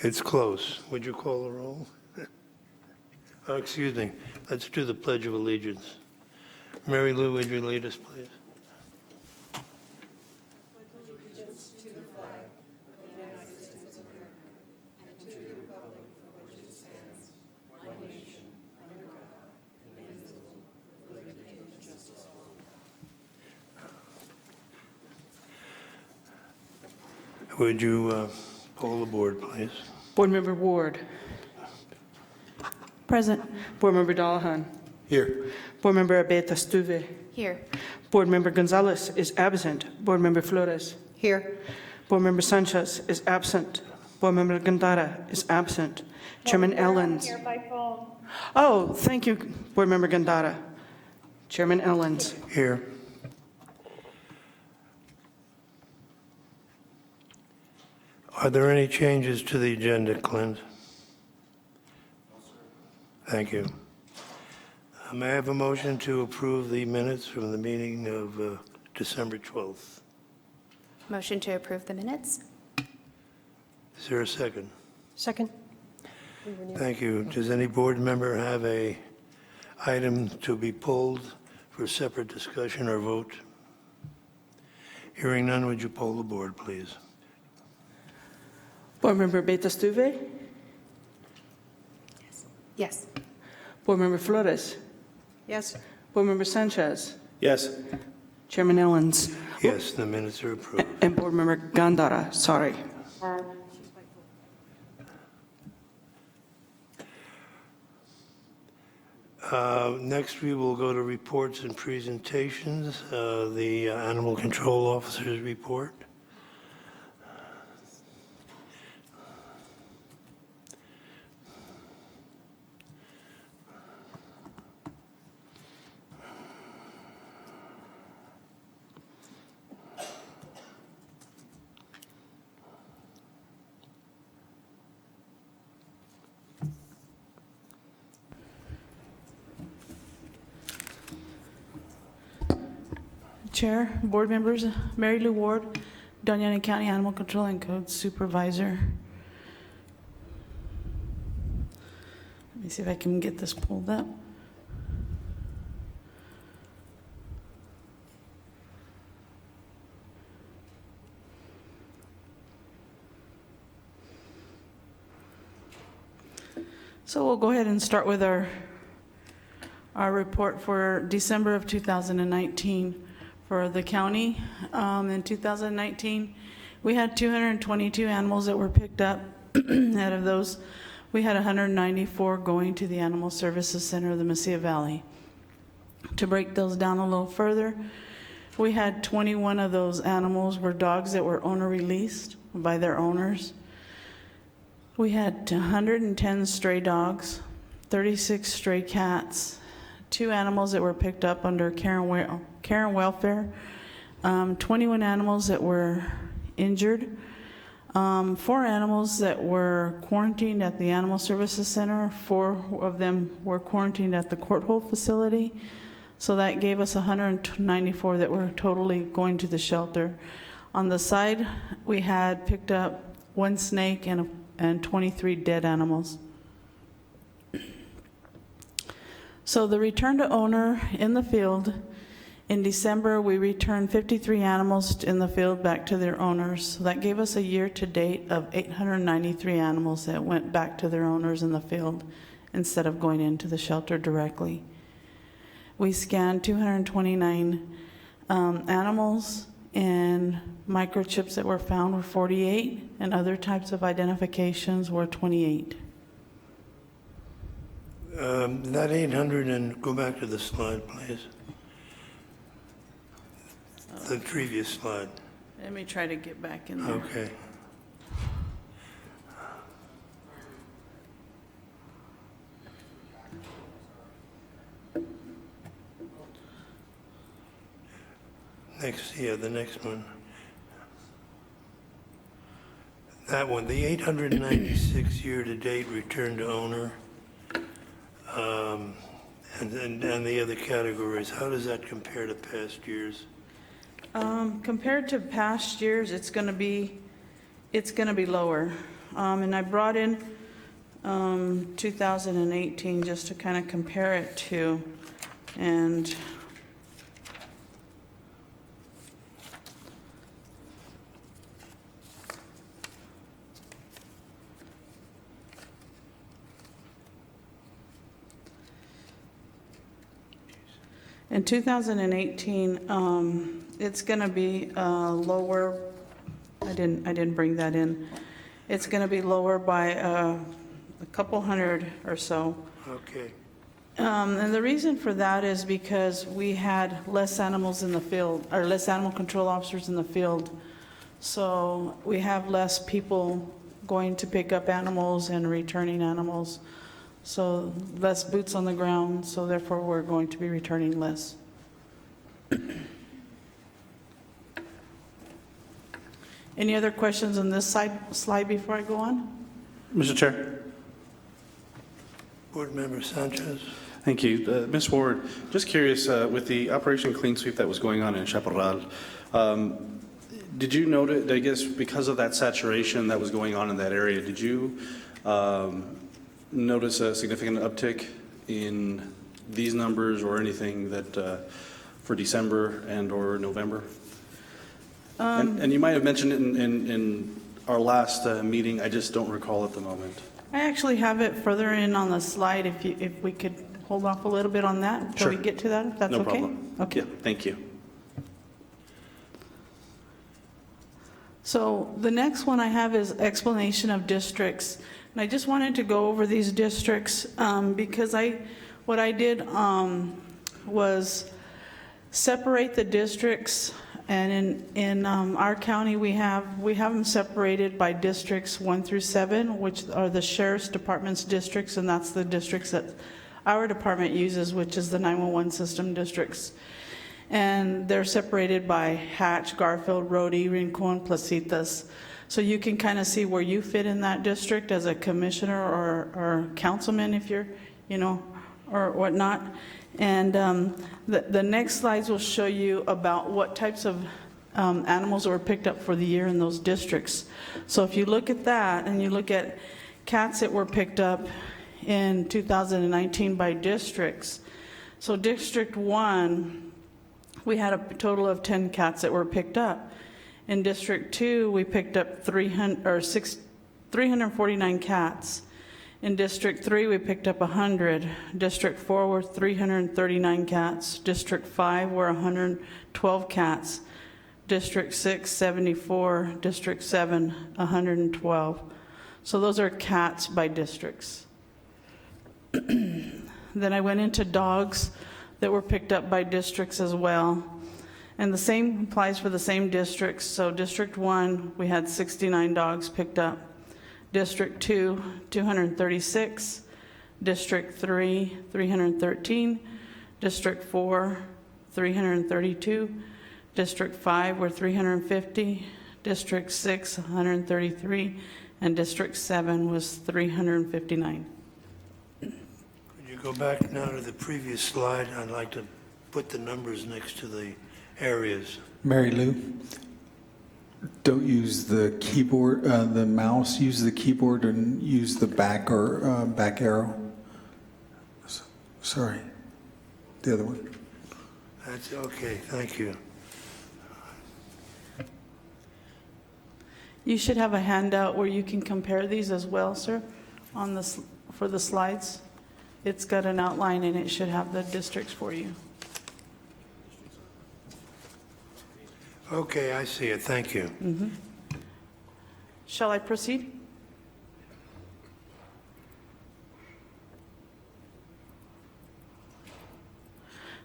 It's close. Would you call the roll? Oh, excuse me. Let's do the Pledge of Allegiance. Mary Lou, would you lead us, please? Would you poll the board, please? Board Member Ward. Present. Board Member Dallahan. Here. Board Member Abeta Stuve. Here. Board Member Gonzalez is absent. Board Member Flores. Here. Board Member Sanchez is absent. Board Member Gandara is absent. Chairman Ellens. Here by phone. Oh, thank you, Board Member Gandara. Chairman Ellens. Here. Are there any changes to the agenda, Clint? Thank you. May I have a motion to approve the minutes from the meeting of December 12th? Motion to approve the minutes? Is there a second? Second. Thank you. Does any board member have a item to be pulled for separate discussion or vote? Hearing none, would you poll the board, please? Board Member Abeta Stuve. Yes. Board Member Flores. Yes. Board Member Sanchez. Yes. Chairman Ellens. Yes, the minutes are approved. And Board Member Gandara, sorry. Next, we will go to reports and presentations. The Animal Control Officer's report. Chair, board members, Mary Lou Ward, Doña County Animal Control and Code Supervisor. Let me see if I can get this pulled up. So we'll go ahead and start with our report for December of 2019. For the county, in 2019, we had 222 animals that were picked up. Out of those, we had 194 going to the Animal Services Center of the Mesilla Valley. To break those down a little further, we had 21 of those animals were dogs that were owner released by their owners. We had 110 stray dogs, 36 stray cats, 2 animals that were picked up under care and welfare, 21 animals that were injured, 4 animals that were quarantined at the Animal Services Center, 4 of them were quarantined at the court hold facility, so that gave us 194 that were totally going to the shelter. On the side, we had picked up 1 snake and 23 dead animals. So the return to owner in the field, in December, we returned 53 animals in the field back to their owners. So that gave us a year to date of 893 animals that went back to their owners in the field instead of going into the shelter directly. We scanned 229 animals, and microchips that were found were 48, and other types of identifications were 28. That 800, and go back to the slide, please. The previous slide. Let me try to get back in there. Okay. Next, yeah, the next one. That one, the 896 year-to-date return to owner, and the other categories, how does that compare to past years? Compared to past years, it's going to be lower. And I brought in 2018 just to kind of compare it to, and in 2018, it's going to be lower. I didn't bring that in. It's going to be lower by a couple hundred or so. Okay. And the reason for that is because we had less animals in the field, or less animal control officers in the field. So we have less people going to pick up animals and returning animals. So less boots on the ground, so therefore we're going to be returning less. Any other questions on this slide before I go on? Mr. Chair. Board Member Sanchez. Thank you. Ms. Ward, just curious, with the Operation Clean Sweep that was going on in Chaparral, did you notice, I guess because of that saturation that was going on in that area, did you notice a significant uptick in these numbers or anything that for December and or November? And you might have mentioned it in our last meeting. I just don't recall at the moment. I actually have it further in on the slide, if we could hold off a little bit on that until we Sure. get to that, if that's No okay? problem. Okay. Yeah, thank you. So the next one I have is explanation of districts. And I just wanted to go over these districts because what I did was separate the districts. And in our county, we have them separated by districts 1 through 7, which are the sheriff's department's districts, and that's the districts that our department uses, which is the 911 system districts. And they're separated by Hatch, Garfield, Rhodey, Rincon, Placitas. So you can kind of see where you fit in that district as a commissioner or councilman if you're, or whatnot. And the next slides will show you about what types of animals were picked up for the year in those districts. So if you look at that and you look at cats that were picked up in 2019 by districts. So District 1, we had a total of 10 cats that were picked up. In District 2, we picked up 349 cats. In District 3, we picked up 100. District 4 were 339 cats. District 5 were 112 cats. District 6, 74. District 7, 112. So those are cats by districts. Then I went into dogs that were picked up by districts as well. And the same applies for the same districts. So District 1, we had 69 dogs picked up. District 2, 236. District 3, 313. District 4, 332. District 5 were 350. District 6, 133. And District 7 was 359. Could you go back now to the previous slide? I'd like to put the numbers next to the areas. Mary Lou, don't use the keyboard, the mouse, use the keyboard and use the back or back arrow. Sorry, the other one. That's okay, thank you. You should have a handout where you can compare these as well, sir, on this for the slides. It's got an outline and it should have the districts for you. Okay, I see it, thank you. Shall I proceed?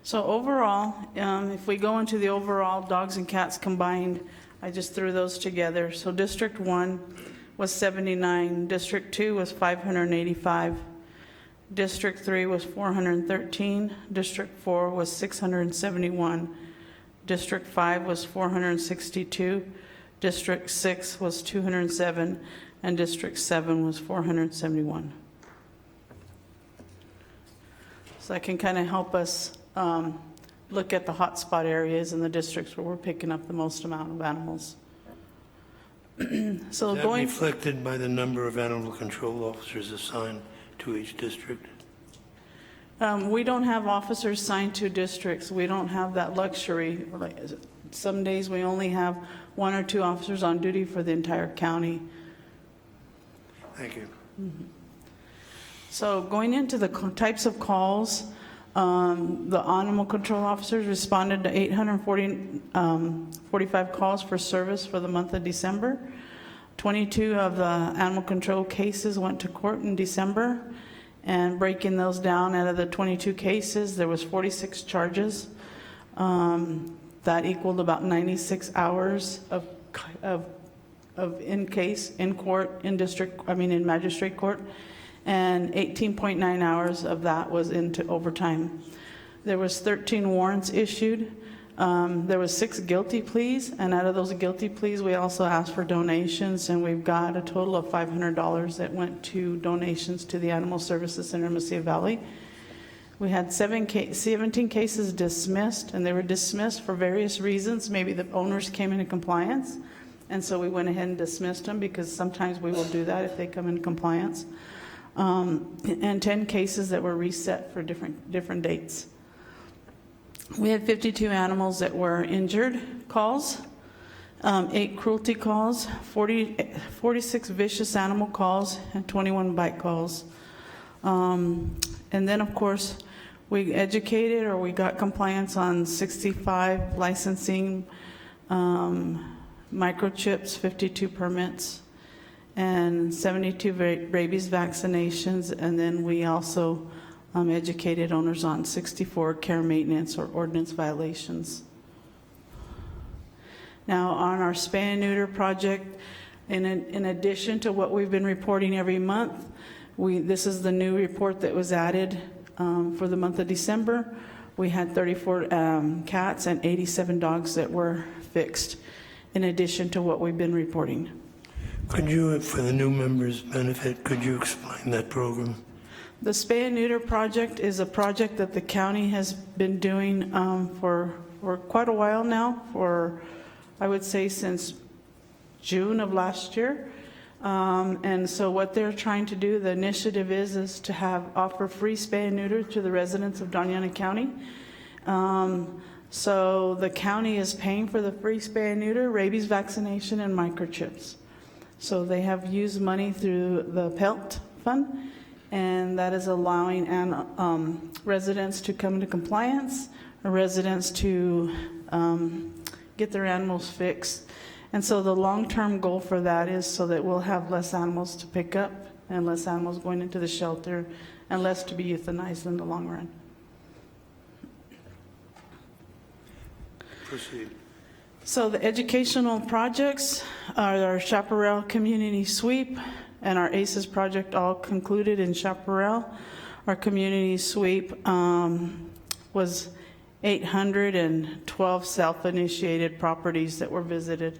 So overall, if we go into the overall dogs and cats combined, I just threw those together. So District 1 was 79, District 2 was 585, District 3 was 413, District 4 was 671, District 5 was 462, District 6 was 207, and District 7 was 471. So that can kind of help us look at the hotspot areas and the districts where we're picking up the most amount of animals. So Is that going, reflected by the number of animal control officers assigned to each district? we don't have officers assigned to districts. We don't have that luxury. Like, some days we only have 1 or 2 officers on duty for the entire county. Thank you. So going into the types of calls, the animal control officers responded to 845 calls for service for the month of December. 22 of the animal control cases went to court in December. And breaking those down, out of the 22 cases, there was 46 charges. That equaled about 96 hours of in court, in magistrate court, and 18.9 hours of that was into overtime. There was 13 warrants issued. There was 6 guilty pleas, and out of those guilty pleas, we also asked for donations, and we've got a total of $500 that went to donations to the Animal Services Center in Mesilla Valley. We had 17 cases dismissed, and they were dismissed for various reasons. Maybe the owners came into compliance, and so we went ahead and dismissed them, because sometimes we will do that if they come into compliance. And 10 cases that were reset for different dates. We had 52 animals that were injured calls, 8 cruelty calls, 46 vicious animal calls, and 21 bite calls. And then, of course, we educated, or we got compliance on 65 licensing, microchips, 52 permits, and 72 rabies vaccinations, and then we also educated owners on 64 care maintenance or ordinance violations. Now, on our spay and neuter project, in addition to what we've been reporting every month, this is the new report that was added for the month of December. We had 34 cats and 87 dogs that were fixed, in addition to what we've been reporting. Could you, for the new members' benefit, could you explain that program? The spay and neuter project is a project that the county has been doing for quite a while now, for I would say since June of last year. And so what they're trying to do, the initiative is to offer free spay and neuter to the residents of Doña Ana County. So the county is paying for the free spay and neuter, rabies vaccination, and microchips. So they have used money through the PELT fund, and that is allowing residents to come into compliance, or residents to get their animals fixed. And so the long-term goal for that is so that we'll have less animals to pick up, and less animals going into the shelter, and less to be euthanized in the long run. Proceed. So the educational projects are our Chaparral Community Sweep and our ACES project, all concluded in Chaparral. Our community sweep was 812 self-initiated properties that were visited.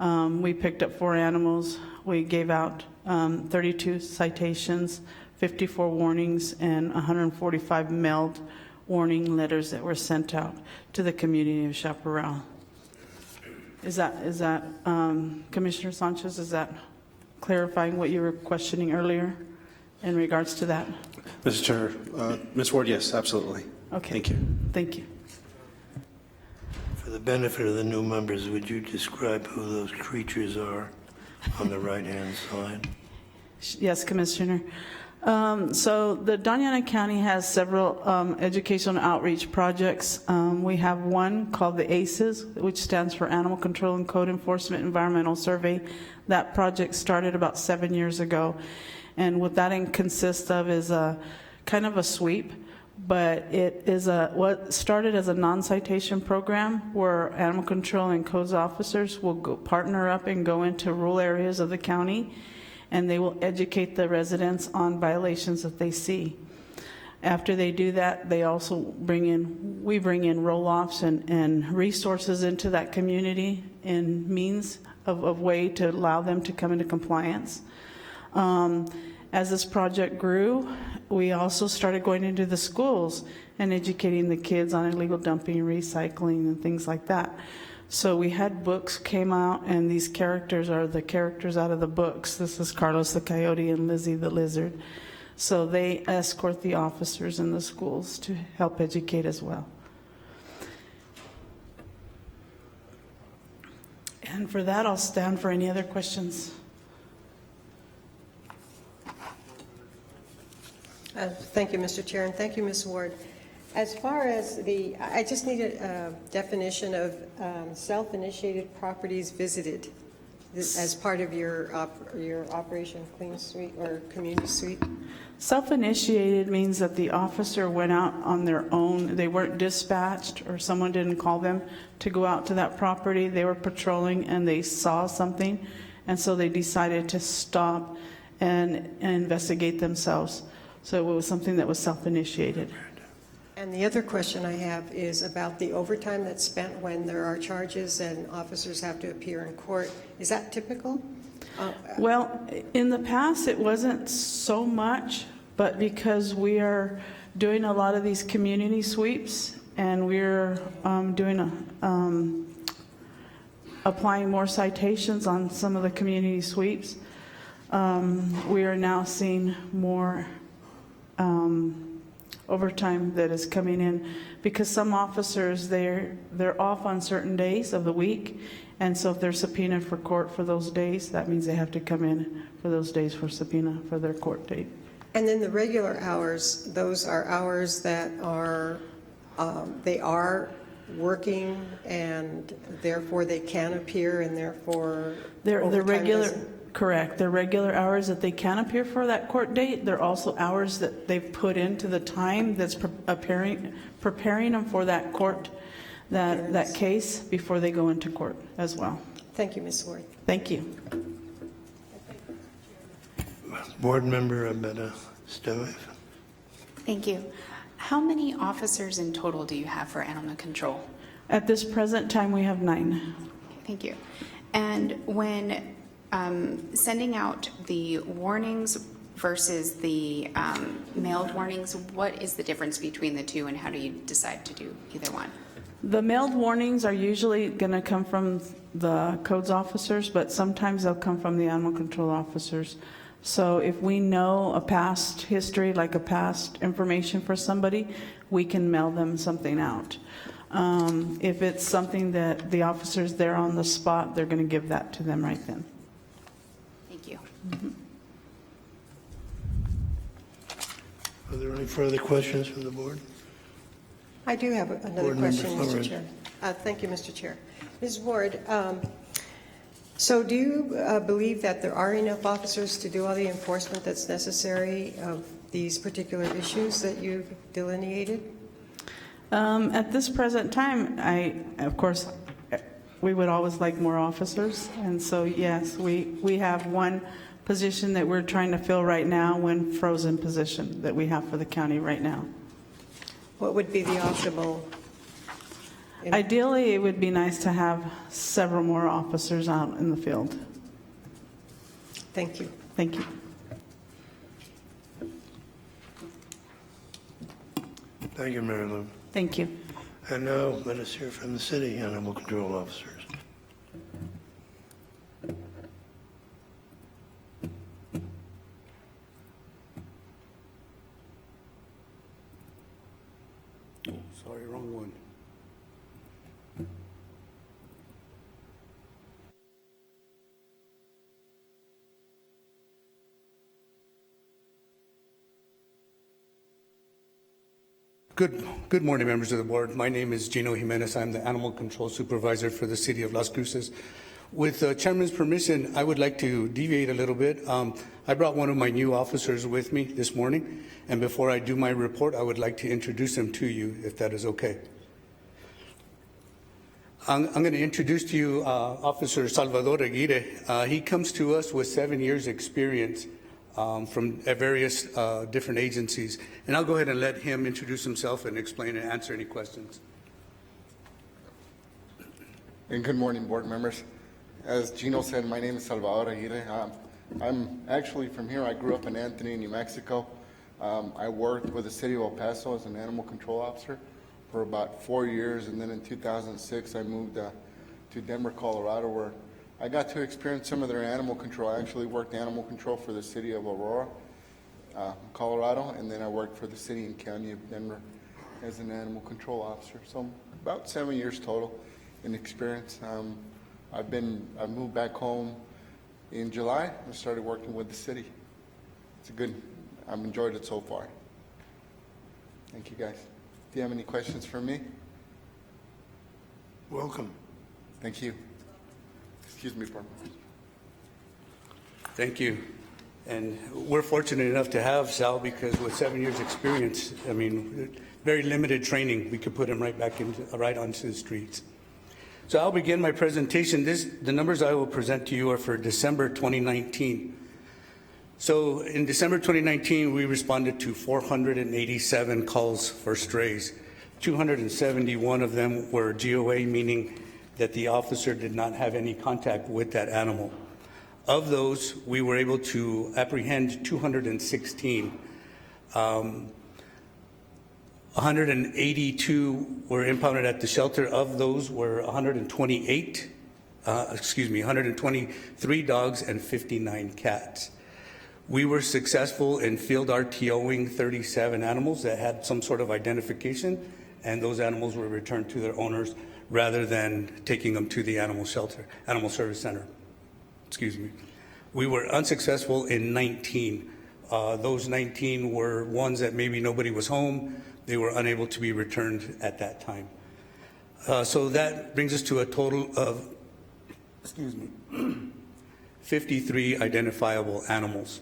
We picked up 4 animals. We gave out 32 citations, 54 warnings, and 145 mailed warning letters that were sent out to the community of Chaparral. Is that Commissioner Sanchez, is that clarifying what you were questioning earlier in regards to that? Mr. Chair, Ms. Ward, yes, absolutely. Okay. Thank you. Thank you. For the benefit of the new members, would you describe who those creatures are on the right-hand side? Yes, Commissioner. So the Doña Ana County has several educational outreach projects. We have one called the ACES, which stands for Animal Control and Code Enforcement Environmental Survey. That project started about 7 years ago. And what that consists of is a kind of a sweep, but it is what started as a non-citation program where animal control and codes officers will partner up and go into rural areas of the county, and they will educate the residents on violations that they see. After they do that, they also we bring in roll-offs and resources into that community and means of way to allow them to come into compliance. As this project grew, we also started going into the schools and educating the kids on illegal dumping, recycling, and things like that. So we had books came out, and these characters are the characters out of the books. This is Carlos the Coyote and Lizzie the Lizard. So they escort the officers in the schools to help educate as well. And for that, I'll stand for any other questions. Thank you, Mr. Chair, and thank you, Ms. Ward. As far as I just need a definition of self-initiated properties visited as part of your Operation Clean Sweep or Community Sweep. Self-initiated means that the officer went out on their own. They weren't dispatched or someone didn't call them to go out to that property. They were patrolling and they saw something, and so they decided to stop and investigate themselves. So it was something that was self-initiated. And the other question I have is about the overtime that's spent when there are charges and officers have to appear in court. Is that typical? Well, in the past, it wasn't so much, but because we are doing a lot of these community sweeps and we're applying more citations on some of the community sweeps, we are now seeing more overtime that is coming in, because some officers, they're off on certain days of the week, and so if they're subpoenaed for court for those days, that means they have to come in for those days for subpoena for their court date. And then the regular hours, those are hours that are, they are working and therefore they can appear and therefore They're regular. doesn't- Correct. They're regular hours that they can appear for that court date. They're also hours that they've put into the time that's preparing them for that court, that case before they go into court as well. Thank you, Ms. Ward. Thank you. Board Member Abeta Stoiv. Thank you. How many officers in total do you have for animal control? At this present time, we have 9. Thank you. And when sending out the warnings versus the mailed warnings, what is the difference between the two, and how do you decide to do either one? The mailed warnings are usually going to come from the codes officers, but sometimes they'll come from the animal control officers. So if we know a past history, like a past information for somebody, we can mail them something out. If it's something that the officer's there on the spot, they're going to give that to them right then. Thank you. Are there any further questions from the board? I do have another Board Member question, Mr. Flores. Chair. Thank you, Mr. Chair. Ms. Ward, so do you believe that there are enough officers to do all the enforcement that's necessary of these particular issues that you've delineated? At this present time, of course, we would always like more officers, and so yes, we have one position that we're trying to fill right now, one frozen position that we have for the county right now. What would be the optimal? Ideally, it would be nice to have several more officers out in the field. Thank you. Thank you. Thank you, Mary Lou. Thank you. And now let us hear from the city animal control officers. Sorry, wrong one. Good morning, members of the board. My name is Gino Jimenez. I'm the Animal Control Supervisor for the City of Las Cruces. With the Chairman's permission, I would like to deviate a little bit. I brought one of my new officers with me this morning, and before I do my report, I would like to introduce him to you, if that is okay. I'm going to introduce to you Officer Salvador Aguirre. He comes to us with 7 years' experience from various different agencies. And I'll go ahead and let him introduce himself and explain and answer any questions. And good morning, board members. As Gino said, my name is Salvador Aguirre. I'm actually from here. I grew up in Anthony, New Mexico. I worked with the city of El Paso as an animal control officer for about 4 years, and then in 2006 I moved to Denver, Colorado, where I got to experience some of their animal control. I actually worked animal control for the city of Aurora, Colorado, and then I worked for the city and county of Denver as an animal control officer. So about 7 years total in experience. I moved back home in July and started working with the city. I've enjoyed it so far. Thank you, guys. Do you have any questions for me? Welcome. Thank you. Excuse me, Board members. Thank you. And we're fortunate enough to have Sal because with 7 years' experience, I mean, very limited training, we could put him right onto the streets. So I'll begin my presentation. The numbers I will present to you are for December 2019. So in December 2019, we responded to 487 calls for strays. 271 of them were GOA, meaning that the officer did not have any contact with that animal. Of those, we were able to apprehend 216. 182 were impounded at the shelter. Of those were 123 dogs and 59 cats. We were successful in field RTOing 37 animals that had some sort of identification, and those animals were returned to their owners rather than taking them to the animal service center. We were unsuccessful in 19. Those 19 were ones that maybe nobody was home. They were unable to be returned at that time. So that brings us to a total of, 53 identifiable animals.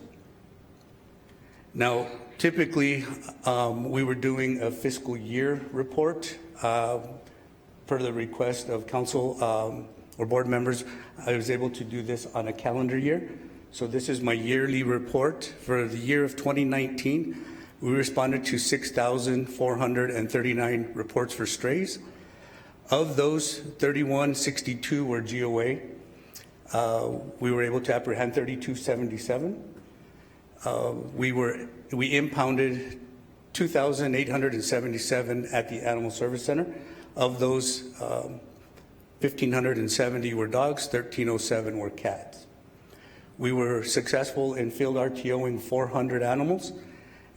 Now, typically, we were doing a fiscal year report per the request of council or board members. I was able to do this on a calendar year. So this is my yearly report for the year of 2019. We responded to 6,439 reports for strays. Of those, 3,162 were GOA. We were able to apprehend 3,277. We impounded 2,877 at the Animal Service Center. Of those, 1,570 were dogs, 1,307 were cats. We were successful in field RTOing 400 animals,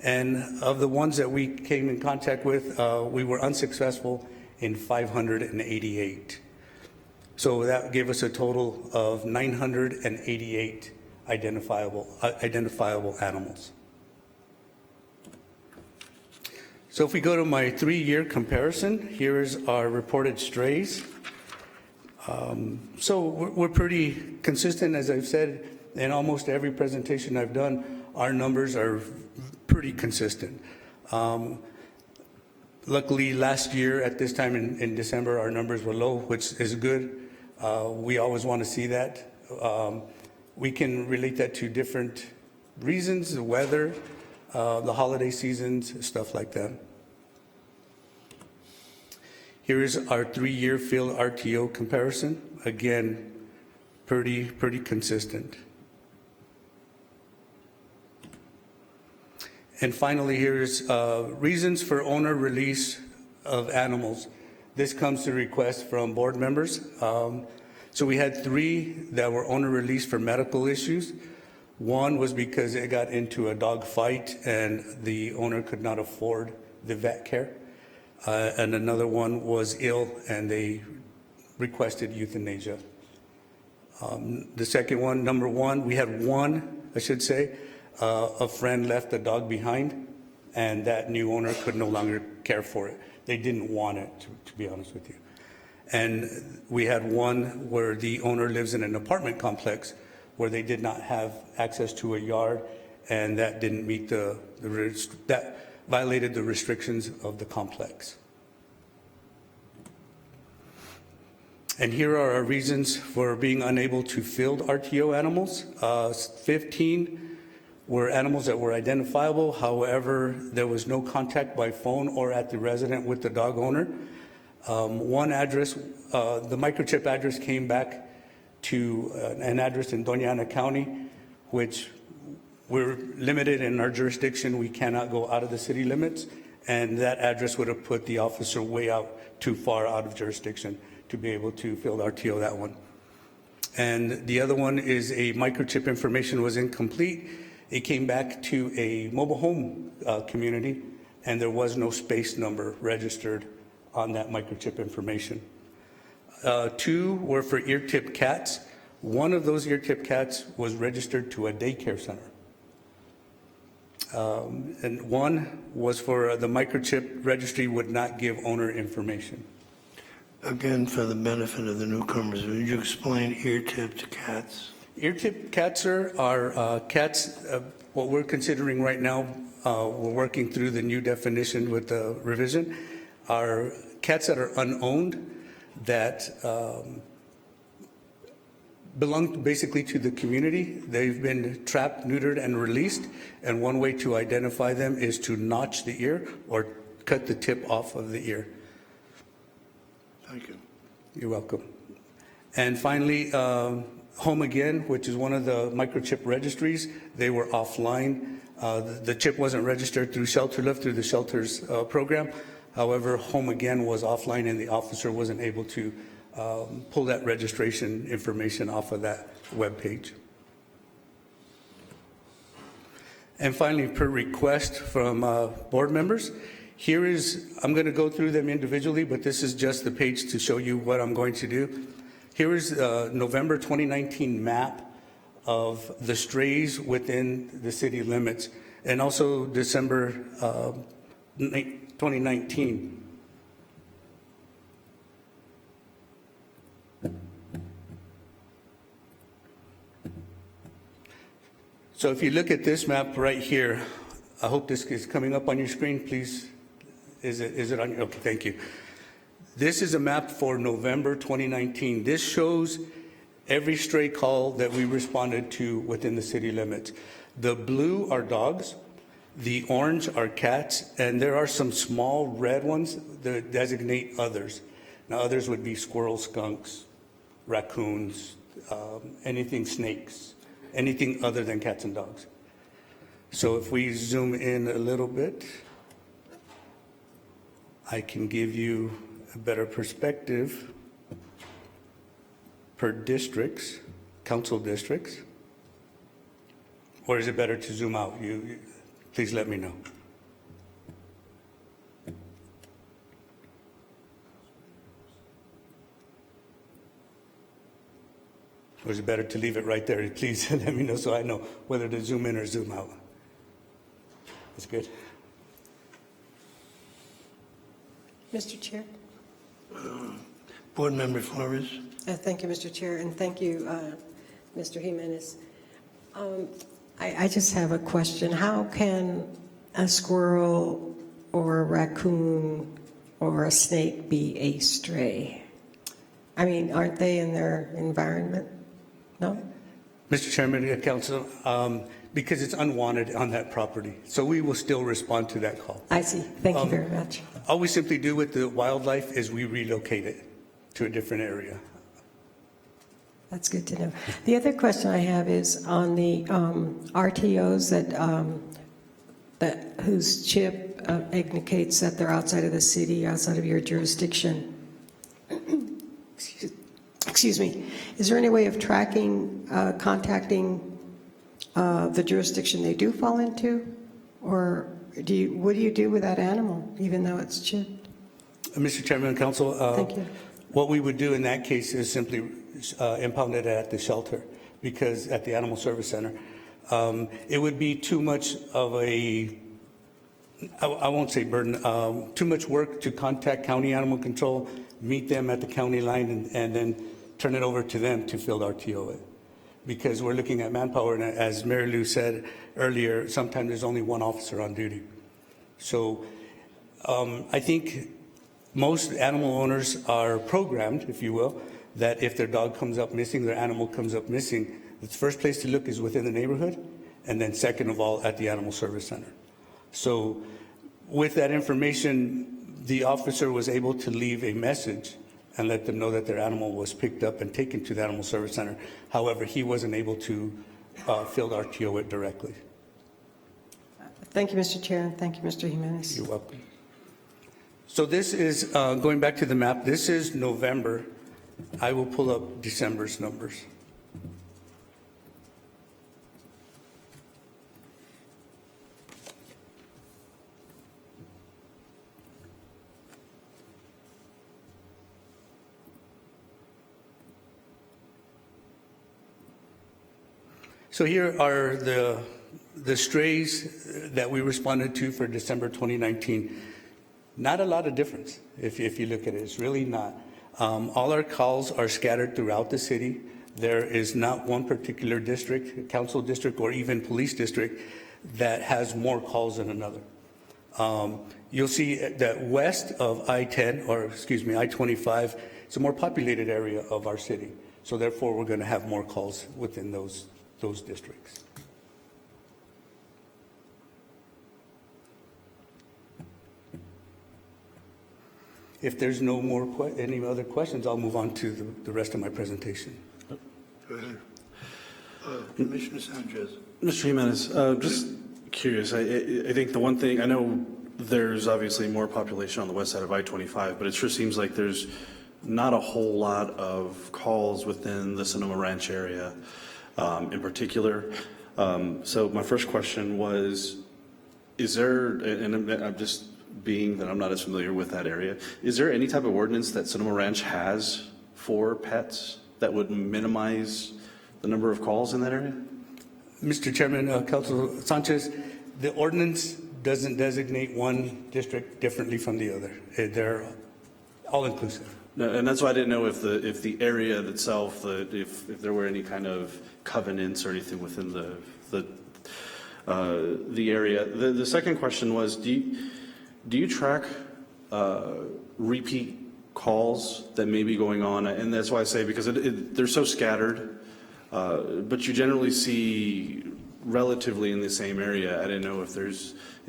and of the ones that we came in contact with, we were unsuccessful in 588. So that gave us a total of 988 identifiable animals. So if we go to my 3-year comparison, here is our reported strays. So we're pretty consistent, as I've said, in almost every presentation I've done, our numbers are pretty consistent. Luckily, last year at this time in December, our numbers were low, which is good. We always want to see that. We can relate that to different reasons, the weather, the holiday seasons, stuff like that. Here is our 3-year field RTO comparison. Again, pretty consistent. And finally, here's reasons for owner release of animals. This comes to request from board members. So we had 3 that were owner released for medical issues. One was because it got into a dog fight and the owner could not afford the vet care. And another one was ill and they requested euthanasia. The second one, number 1, we had one, I should say, a friend left the dog behind and that new owner could no longer care for it. They didn't want it, to be honest with you. And we had one where the owner lives in an apartment complex where they did not have access to a yard, and that didn't meet that violated the restrictions of the complex. And here are our reasons for being unable to field RTO animals. 15 were animals that were identifiable. However, there was no contact by phone or at the resident with the dog owner. One address, the microchip address came back to an address in Doña Ana County, which we're limited in our jurisdiction. We cannot go out of the city limits, and that address would have put the officer way out too far out of jurisdiction to be able to field RTO that one. And the other one is a microchip information was incomplete. It came back to a mobile home community, and there was no space number registered on that microchip information. 2 were for ear-tip cats. One of those ear-tip cats was registered to a daycare center. And 1 was for the microchip registry would not give owner information. Again, for the benefit of the newcomers, would you explain ear-tipped cats? Ear-tip cats are cats, what we're considering right now, we're working through the new definition with the revision, are cats that are unowned, that belong basically to the community. They've been trapped, neutered, and released, and one way to identify them is to notch the ear or cut the tip off of the ear. Thank you. You're welcome. And finally, Home Again, which is one of the microchip registries, they were offline. The chip wasn't registered through ShelterLift, through the shelter's program. However, Home Again was offline, and the officer wasn't able to pull that registration information off of that web page. And finally, per request from board members, here is, I'm going to go through them individually, but this is just the page to show you what I'm going to do. Here is November 2019 map of the strays within the city limits, and also December 2019. So if you look at this map right here, I hope this is coming up on your screen, please. Is it on your, okay, thank you. This is a map for November 2019. This shows every stray call that we responded to within the city limits. The blue are dogs, the orange are cats, and there are some small red ones that designate others. Now others would be squirrels, skunks, raccoons, anything snakes, anything other than cats and dogs. So if we zoom in a little bit, I can give you a better perspective per districts, council districts. Or is it better to zoom out? Please let me know. Or is it better to leave it right there? Please let me know so I know whether to zoom in or zoom out. That's good. Mr. Chair? Board Member Flores? Thank you, Mr. Chair, and thank you, Mr. Jimenez. I just have a question. How can a squirrel or a raccoon or a snake be a stray? I mean, aren't they in their environment? No? Mr. Chairman, Council, because it's unwanted on that property. So we will still respond to that call. I see. Thank you very much. All we simply do with the wildlife is we relocate it to a different area. That's good to know. The other question I have is on the RTOs that whose chip indicates that they're outside of the city, outside of your jurisdiction. Excuse me. Is there any way of tracking, contacting the jurisdiction they do fall into, or what do you do with that animal, even though it's chipped? Mr. Chairman and Council, Thank you. What we would do in that case is simply impound it at the shelter, because at the Animal Service Center, it would be too much of a, I won't say burden, too much work to contact county animal control, meet them at the county line, and then turn it over to them to field RTO it. Because we're looking at manpower, and as Mary Lou said earlier, sometimes there's only one officer on duty. So I think most animal owners are programmed, if you will, that if their dog comes up missing, their animal comes up missing, the first place to look is within the neighborhood, and then second of all, at the Animal Service Center. So with that information, the officer was able to leave a message and let them know that their animal was picked up and taken to the Animal Service Center. However, he wasn't able to field RTO it directly. Thank you, Mr. Chair, and thank you, Mr. Jimenez. You're welcome. So this is, going back to the map, this is November. I will pull up December's numbers. So here are the strays that we responded to for December 2019. Not a lot of difference, if you look at it. It's really not. All our calls are scattered throughout the city. There is not one particular district, council district, or even police district that has more calls than another. You'll see that west of I-10, or excuse me, I-25, it's a more populated area of our city. So therefore, we're going to have more calls within those districts. If there's no more any other questions, I'll move on to the rest of my presentation. Go ahead. Commissioner Sanchez. Mr. Jimenez, just curious, I think the one thing, I know there's obviously more population on the west side of I-25, but it sure seems like there's not a whole lot of calls within the Sonoma Ranch area in particular. So my first question was, is there, and I'm just being that I'm not as familiar with that area, is there any type of ordinance that Sonoma Ranch has for pets that would minimize the number of calls in that area? Mr. Chairman, Councilor Sanchez, the ordinance doesn't designate one district differently from the other. They're all inclusive. No, and that's why I didn't know if the area itself, if there were any kind of covenants or anything within the area. The second question was, do you track repeat calls that may be going on? And that's why I say, because they're so scattered, but you generally see relatively in the same area. I didn't know if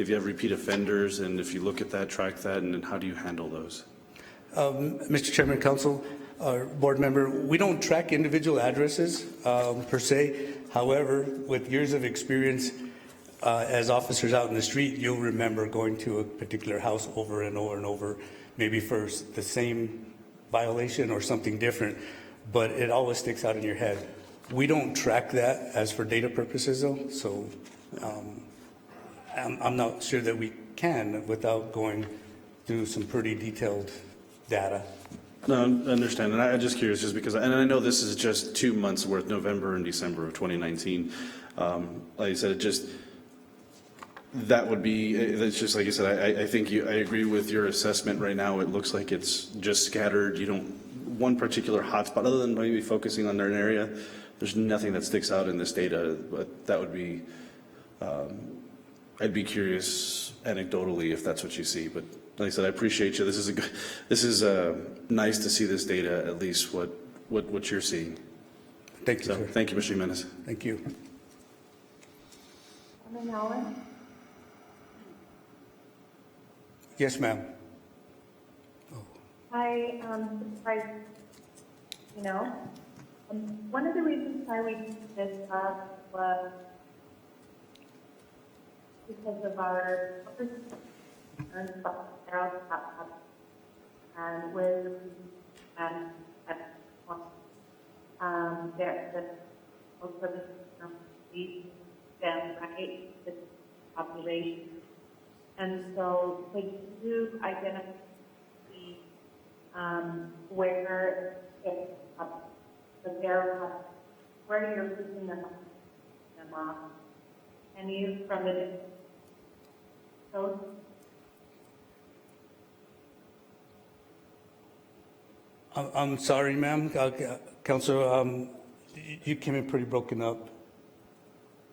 you have repeat offenders, and if you look at that, track that, and then how do you handle those? Mr. Chairman, Council, Board Member, we don't track individual addresses per se. However, with years of experience as officers out in the street, you'll remember going to a particular house over and over and over, maybe for the same violation or something different, but it always sticks out in your head. We don't track that as for data purposes, though, so I'm not sure that we can without going through some pretty detailed data. No, I understand, and I'm just curious, just because, and I know this is just 2 months worth, November and December of 2019. Like I said, that would be, it's just like you said, I think I agree with your assessment right now. It looks like it's just scattered. You don't, one particular hotspot, other than maybe focusing on an area, there's nothing that sticks out in this data, but that would be, I'd be curious anecdotally if that's what you see, but like I said, I appreciate you. This is nice to see this data, at least what you're seeing. Thank you, So, sir. thank you, Mr. Jimenez. Thank you. Yes, ma'am. Hi, one of the reasons why we picked this up was because of our concerns about their and with them right, the population. And so could you identify where you're picking them off? And you from the coast? I'm sorry, ma'am. Councilor, you came in pretty broken up.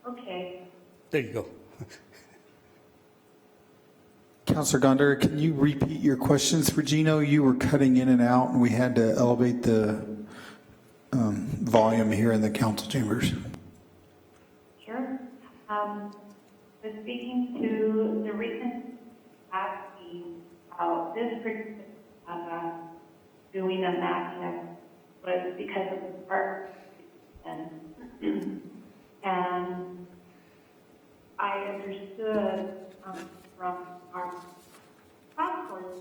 Okay. There you go. Councilor Gondar, can you repeat your questions for Gino? You were cutting in and out, and we had to elevate the volume here in the council chambers. Sure. Was speaking to the recent asking about district doing a map check was because of the park and I understood from our task force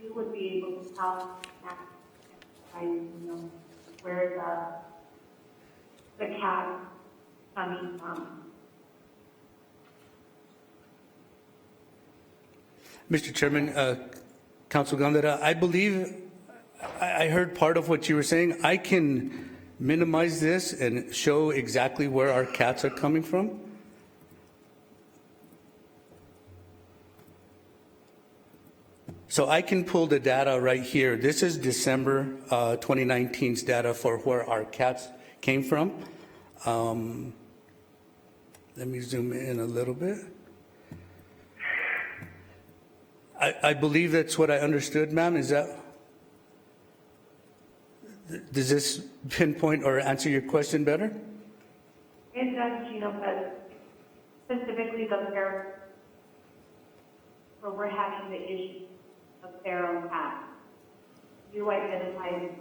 you would be able to tell, where the cat coming from. Mr. Chairman, Council Gondara, I believe I heard part of what you were saying. I can minimize this and show exactly where our cats are coming from. So I can pull the data right here. This is December 2019's data for where our cats came from. Let me zoom in a little bit. I believe that's what I understood, ma'am. Is that, does this pinpoint or answer your question better? It does, but specifically the feral, where we're having the issue of feral cats. You identified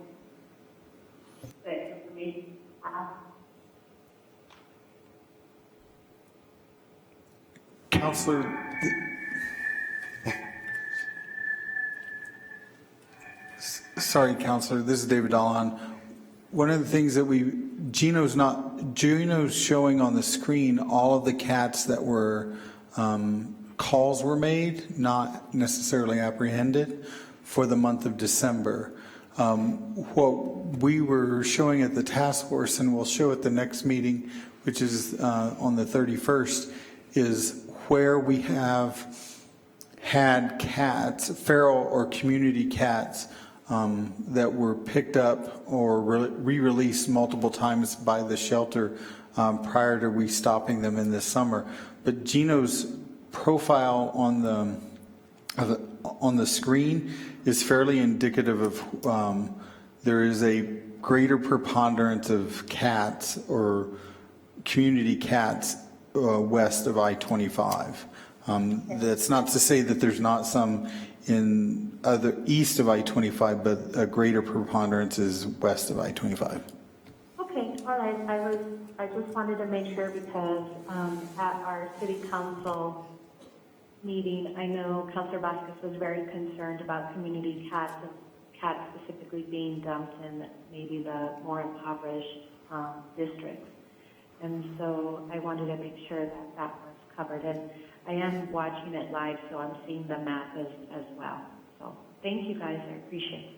the information you have. Counselor, sorry, Counselor, this is David Dahlon. One of the things that Gino's showing on the screen all of the cats that were, calls were made, not necessarily apprehended, for the month of December. What we were showing at the task force, and we'll show at the next meeting, which is on the 31st, is where we have had cats, feral or community cats, that were picked up or re-released multiple times by the shelter prior to we stopping them in this summer. But Gino's profile on the screen is fairly indicative of there is a greater preponderance of cats or community cats west of I-25. That's not to say that there's not some in other east of I-25, but a greater preponderance is west of I-25. Okay, all right. I just wanted to make sure because at our city council meeting, I know Councilor Vasquez was very concerned about community cats and cats specifically being dumped in maybe the more impoverished districts. And so I wanted to make sure that that was covered. And I am watching it live, so I'm seeing the map as well. So thank you guys, I appreciate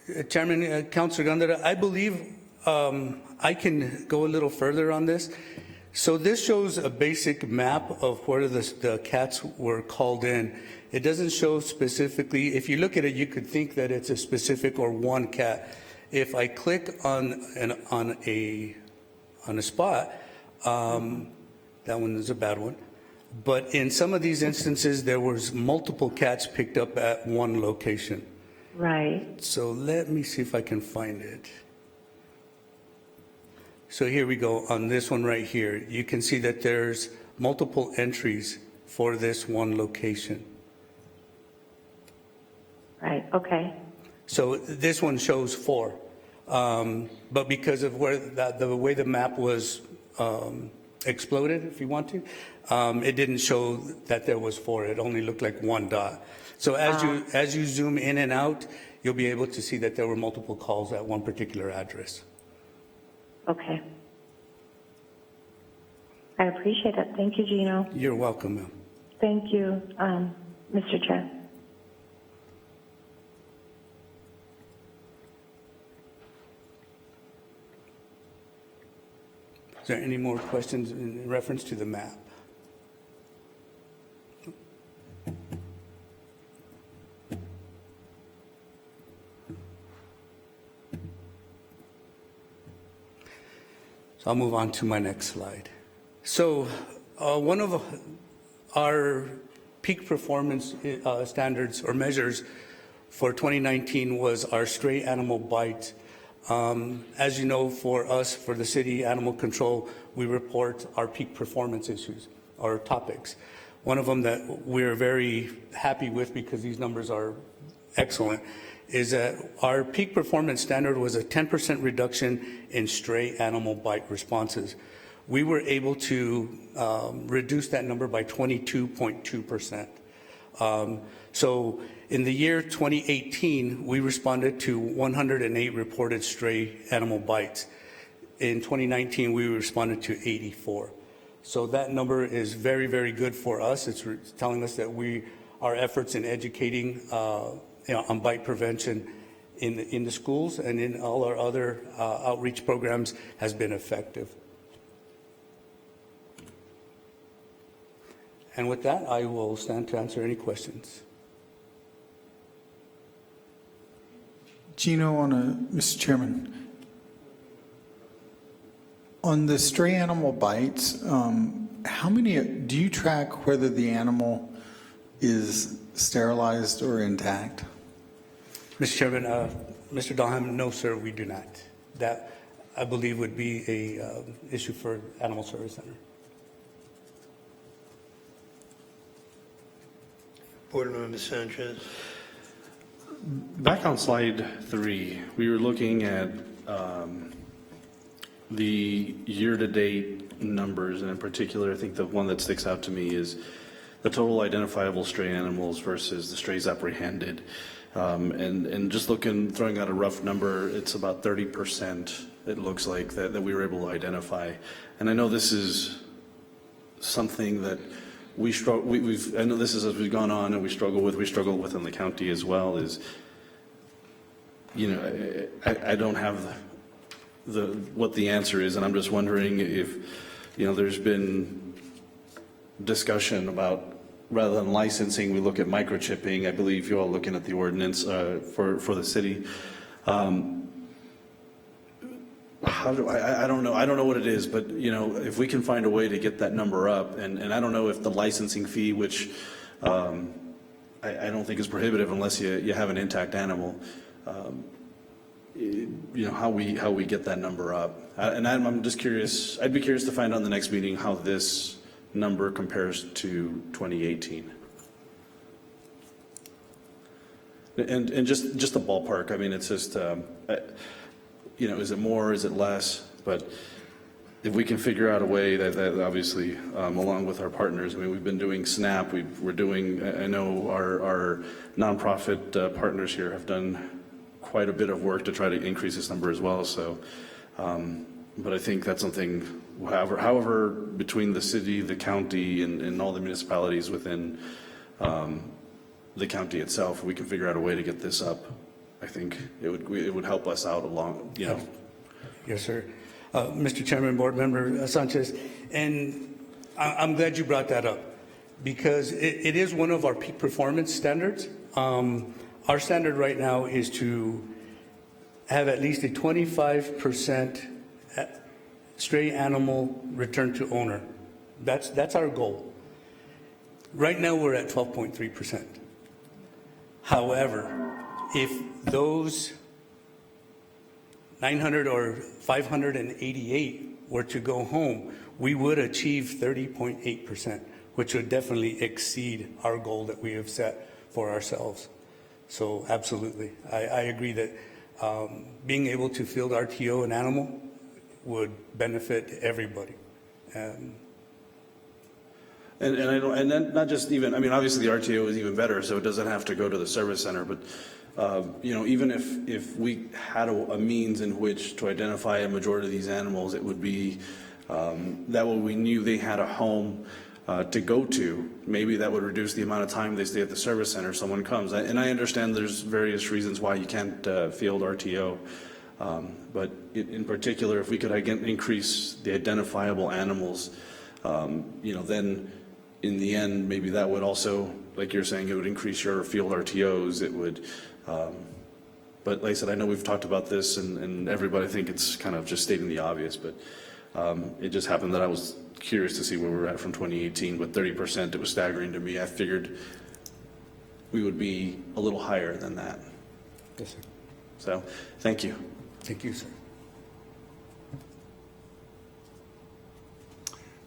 it. Chairman, Councilor Gondara, I believe I can go a little further on this. So this shows a basic map of where the cats were called in. It doesn't show specifically. If you look at it, you could think that it's a specific or one cat. If I click on a spot, that one is a bad one. But in some of these instances, there was multiple cats picked up at one location. Right. So let me see if I can find it. So here we go on this one right here. You can see that there's multiple entries for this one location. Right, okay. So this one shows 4. But because of where the way the map was exploded, if you want to, it didn't show that there was 4. It only looked like 1 dot. So as you zoom in and out, you'll be able to see that there were multiple calls at one particular address. Okay. I appreciate it. Thank you, Gino. You're welcome, ma'am. Thank you, Mr. Chair. Is there any more questions in reference to the map? So I'll move on to my next slide. So one of our peak performance standards or measures for 2019 was our stray animal bite. As you know, for us, for the city animal control, we report our peak performance issues, our topics. One of them that we're very happy with because these numbers are excellent is that our peak performance standard was a 10% reduction in stray animal bite responses. We were able to reduce that number by 22.2%. So In the year 2018, we responded to 108 reported stray animal bites. In 2019, we responded to 84. So that number is very, very good for us. It's telling us that our efforts in educating on bite prevention in the schools and in all our other outreach programs has been effective. And with that, I will stand to answer any questions. Gino, Mr. Chairman, on the stray animal bites, how many, do you track whether the animal is sterilized or intact? Mr. Chairman, Mr. Dahlheim, no, sir, we do not. That, I believe, would be a issue for Animal Service Center. Board Member Sanchez. Back on slide 3, we were looking at the year-to-date numbers, and in particular, I think the one that sticks out to me is the total identifiable stray animals versus the strays apprehended. And just throwing out a rough number, it's about 30%, it looks like, that we were able to identify. And I know this is something that I know this is as we've gone on and we struggle with in the county as well, is, I don't have what the answer is, and I'm just wondering if, there's been discussion about, rather than licensing, we look at microchipping. I believe you're all looking at the ordinance for the city. I don't know what it is, but if we can find a way to get that number up, and I don't know if the licensing fee, which I don't think is prohibitive unless you have an intact animal, how we get that number up. And I'm just curious. I'd be curious to find out in the next meeting how this number compares to 2018. And just the ballpark. I mean, it's just, is it more, is it less? But if we can figure out a way that obviously, along with our partners, I mean, we've been doing SNAP, we're doing, I know our nonprofit partners here have done quite a bit of work to try to increase this number as well. So, but I think that's something, however, between the city, the county, and all the municipalities within the county itself, we can figure out a way to get this up. I think it would help us out along, Yes, sir. Mr. Chairman, Board Member Sanchez, and I'm glad you brought that up, because it is one of our peak performance standards. Our standard right now is to have at least a 25% stray animal return to owner. That's our goal. Right now we're at 12.3%. However, if those 900 or 588 were to go home, we would achieve 30.8%, which would definitely exceed our goal that we have set for ourselves. So absolutely, I agree that being able to field RTO an animal would benefit everybody. And then not just even, I mean, obviously the RTO is even better, so it doesn't have to go to the service center, but even if we had a means in which to identify a majority of these animals, it would be that way we knew they had a home to go to. Maybe that would reduce the amount of time they stay at the service center. Someone comes, and I understand there's various reasons why you can't field RTO, but in particular, if we could increase the identifiable animals, then in the end, maybe that would also, like you're saying, it would increase your field RTOs. It would, but like I said, I know we've talked about this, and everybody, I think it's kind of just stating the obvious, but it just happened that I was curious to see where we were at from 2018, but 30%, it was staggering to me. I figured we would be a little higher than that. Yes, sir. So, thank you. Thank you, sir.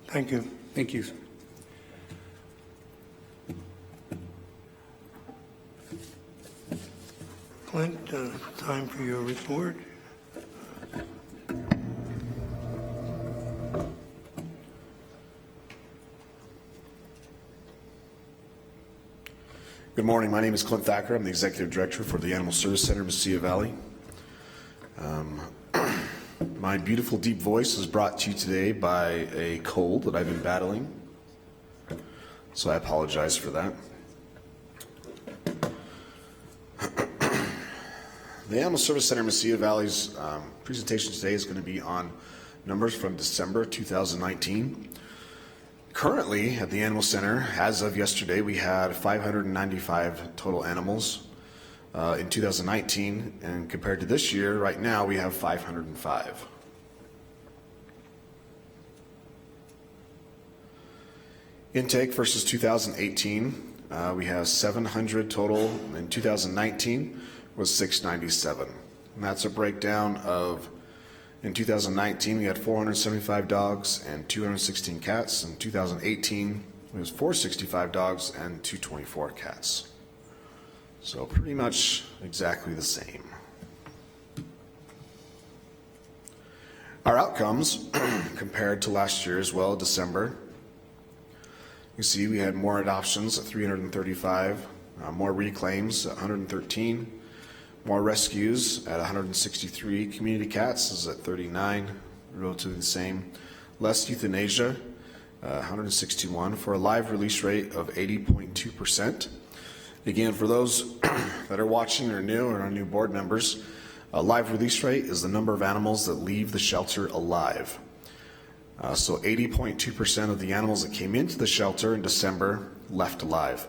Thank you. Thank you, sir. Clint, time for your report. Good morning. My name is Clint Thacker. I'm the Executive Director for the Animal Service Center, Mesilla Valley. My beautiful deep voice is brought to you today by a cold that I've been battling, so I apologize for that. The Animal Service Center, Mesilla Valley's presentation today is going to be on numbers from December 2019. Currently, at the Animal Center, as of yesterday, we had 595 total animals in 2019, and compared to this year, right now, we have 505. Intake versus 2018, we have 700 total. In 2019 was 697, and that's a breakdown of. In 2019, we had 475 dogs and 216 cats. In 2018, it was 465 dogs and 224 cats. So pretty much exactly the same. Our outcomes compared to last year as well, December. You see we had more adoptions at 335, more reclaims at 113, more rescues at 163. Community cats is at 39, relatively the same. Less euthanasia, 161, for a live release rate of 80.2%. Again, for those that are watching or new or are new board members, a live release rate is the number of animals that leave the shelter alive. So 80.2% of the animals that came into the shelter in December left alive.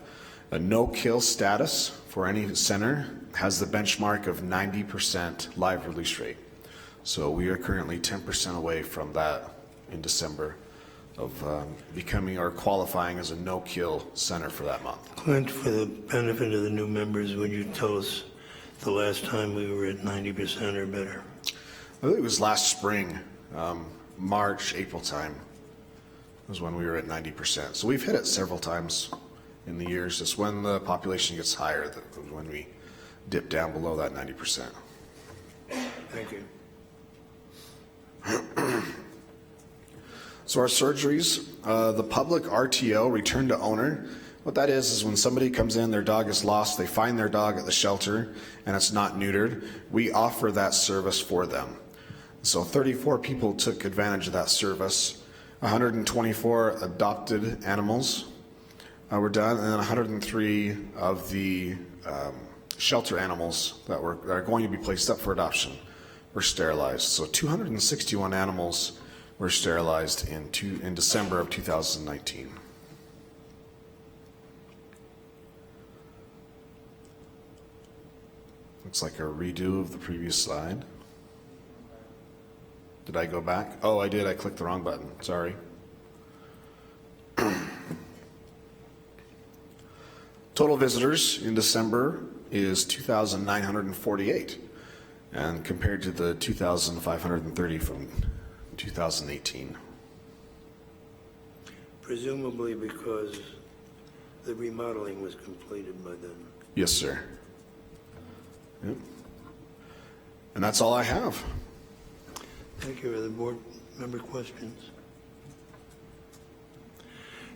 A no-kill status for any center has the benchmark of 90% live release rate. So we are currently 10% away from that in December of becoming or qualifying as a no-kill center for that month. Clint, for the benefit of the new members, would you tell us the last time we were at 90% or better? I think it was last spring, March, April time was when we were at 90%. So we've hit it several times in the years. It's when the population gets higher that when we dip down below that 90%. Thank you. So our surgeries, the public RTO, return to owner, what that is when somebody comes in, their dog is lost, they find their dog at the shelter and it's not neutered, we offer that service for them. So 34 people took advantage of that service. 124 adopted animals were done, and then 103 of the shelter animals that are going to be placed up for adoption were sterilized. So 261 animals were sterilized in December of 2019. Looks like a redo of the previous slide. Did I go back? Oh, I did. I clicked the wrong button. Sorry. Total visitors in December is 2,948, and compared to the 2,530 from 2018. Presumably because the remodeling was completed by then. Yes, sir. Yep. And that's all I have. Thank you. Are the board member questions?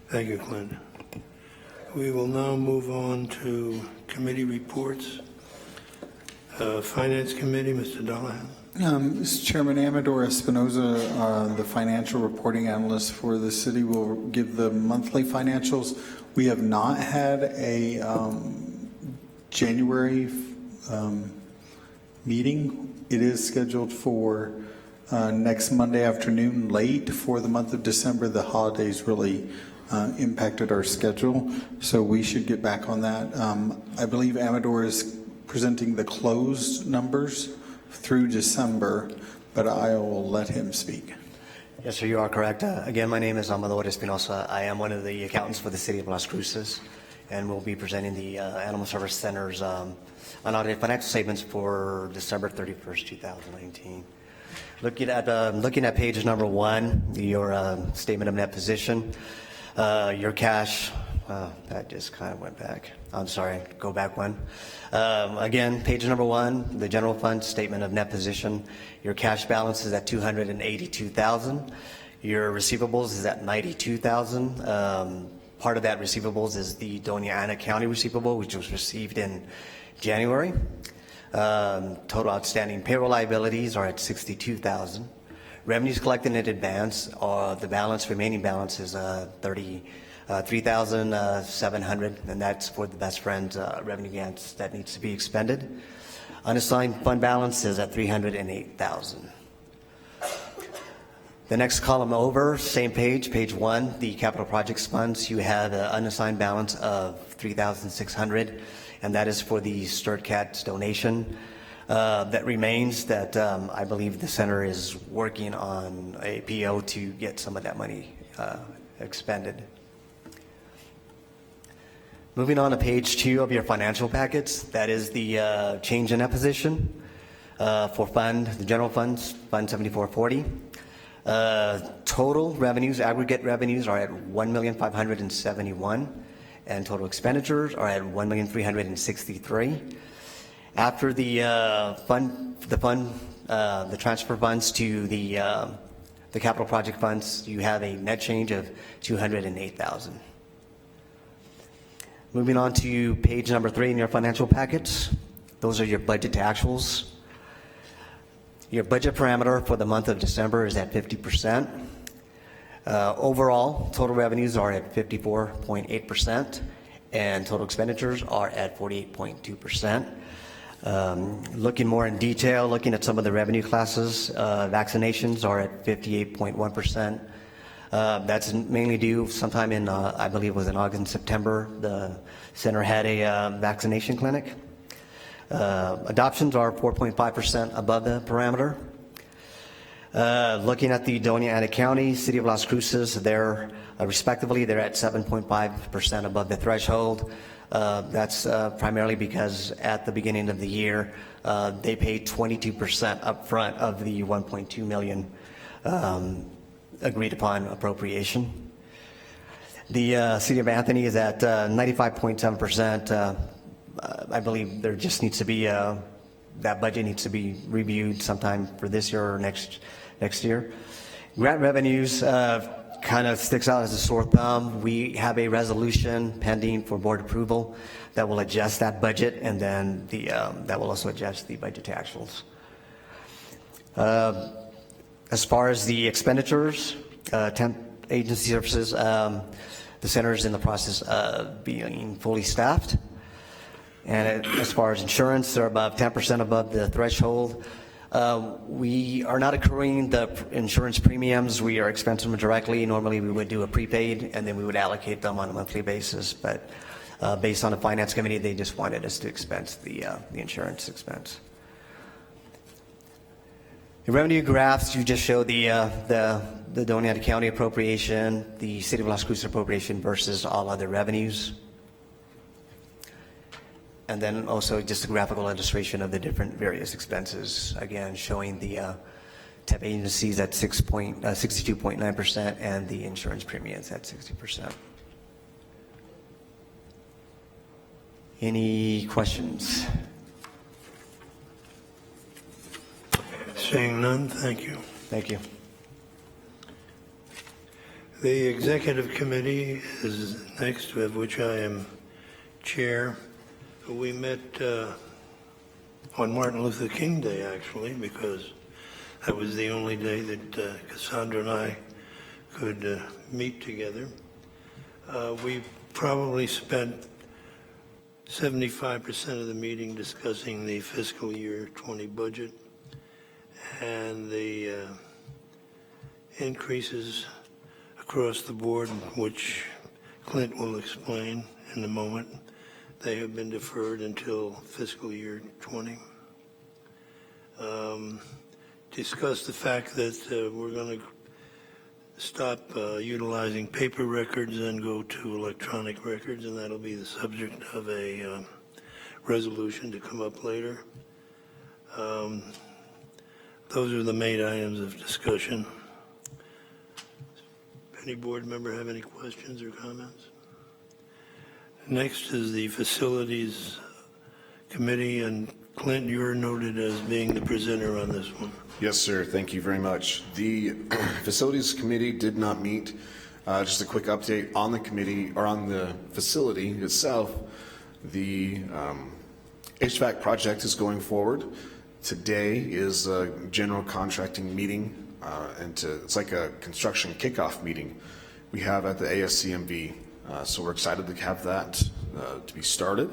Thank you, Clint. We will now move on to committee reports. Finance Committee, Mr. Dollahan. Mr. Chairman, Amador Espinoza, the financial reporting analyst for the city, will give the monthly financials. We have not had a January meeting. It is scheduled for next Monday afternoon, late for the month of December. The holidays really impacted our schedule, so we should get back on that. I believe Amador is presenting the closed numbers through December, but I will let him speak. Yes, sir, you are correct. Again, my name is Amador Espinosa. I am one of the accountants for the city of Las Cruces, and we'll be presenting the Animal Service Center's unaudited financial statements for December 31st, 2019. Looking at page number 1, your statement of net position, your cash, that just kind of went back. I'm sorry, go back one. Again, page number 1, the general fund statement of net position. Your cash balance is at $282,000. Your receivables is at $92,000. part of that receivables is the Doña Ana County receivable, which was received in January. Total outstanding payroll liabilities are at $62,000. Revenues collected in advance, the remaining balance is $33,700, and that's for the Best Friends revenue grants that needs to be expended. Unassigned fund balance is at $308,000. The next column over, same page, page 1, the capital projects funds, you have an unassigned balance of $3,600, and that is for the STRCAT's donation that remains that I believe the center is working on a PO to get some of that money expended. Moving on to page 2 of your financial packets, that is the change in that position for the general funds, Fund 7440. Total revenues, aggregate revenues are at $1,571,000, and total expenditures are at $1,363,000. After the transfer funds to the capital project funds, you have a net change of $208,000. Moving on to page number 3 in your financial packets, those are your budget to actuals. Your budget parameter for the month of December is at 50%. Overall, total revenues are at 54.8%, and total expenditures are at 48.2%. Looking more in detail, looking at some of the revenue classes, vaccinations are at 58.1%. That's mainly due sometime in, I believe it was in August and September, the center had a vaccination clinic. Adoptions are 4.5% above the parameter. Looking at the Doña Ana County, City of Las Cruces, they're respectively, they're at 7.5% above the threshold. That's primarily because at the beginning of the year, they paid 22% upfront of the $1.2 million agreed upon appropriation. The City of Anthony is at 95.7%. I believe there just needs to be, that budget needs to be reviewed sometime for this year or next year. Grant revenues kind of sticks out as a sore thumb. We have a resolution pending for board approval that will adjust that budget, and then that will also adjust the budget to actuals. As far as the expenditures, temp agency services, the center is in the process of being fully staffed. And as far as insurance, they're above 10% above the threshold. We are not accruing the insurance premiums. We are expensing them directly. Normally, we would do a prepaid, and then we would allocate them on a monthly basis. But based on the finance committee, they just wanted us to expense the insurance expense. The revenue graphs, you just show the Doña Ana County appropriation, the City of Las Cruces appropriation versus all other revenues. And then also just a graphical illustration of the different various expenses, again, showing the temp agencies at 62.9% and the insurance premiums at 60%. Any questions? Seeing none, thank you. Thank you. The Executive Committee is next, of which I am chair. We met on Martin Luther King Day, actually, because that was the only day that Cassandra and I could meet together. We probably spent 75% of the meeting discussing the fiscal year 20 budget and the increases across the board, which Clint will explain in a moment. They have been deferred until fiscal year 20. Discuss the fact that we're going to stop utilizing paper records and go to electronic records, and that'll be the subject of a resolution to come up later. Those are the main items of discussion. Any board member have any questions or comments? Next is the Facilities Committee, and Clint, you're noted as being the presenter on this one. Yes, sir. Thank you very much. The Facilities Committee did not meet Just a quick update on the committee, or on the facility itself. The HVAC project is going forward. Today is a general contracting meeting, it's like a construction kickoff meeting we have at the ASCMV. So we're excited to have that to be started.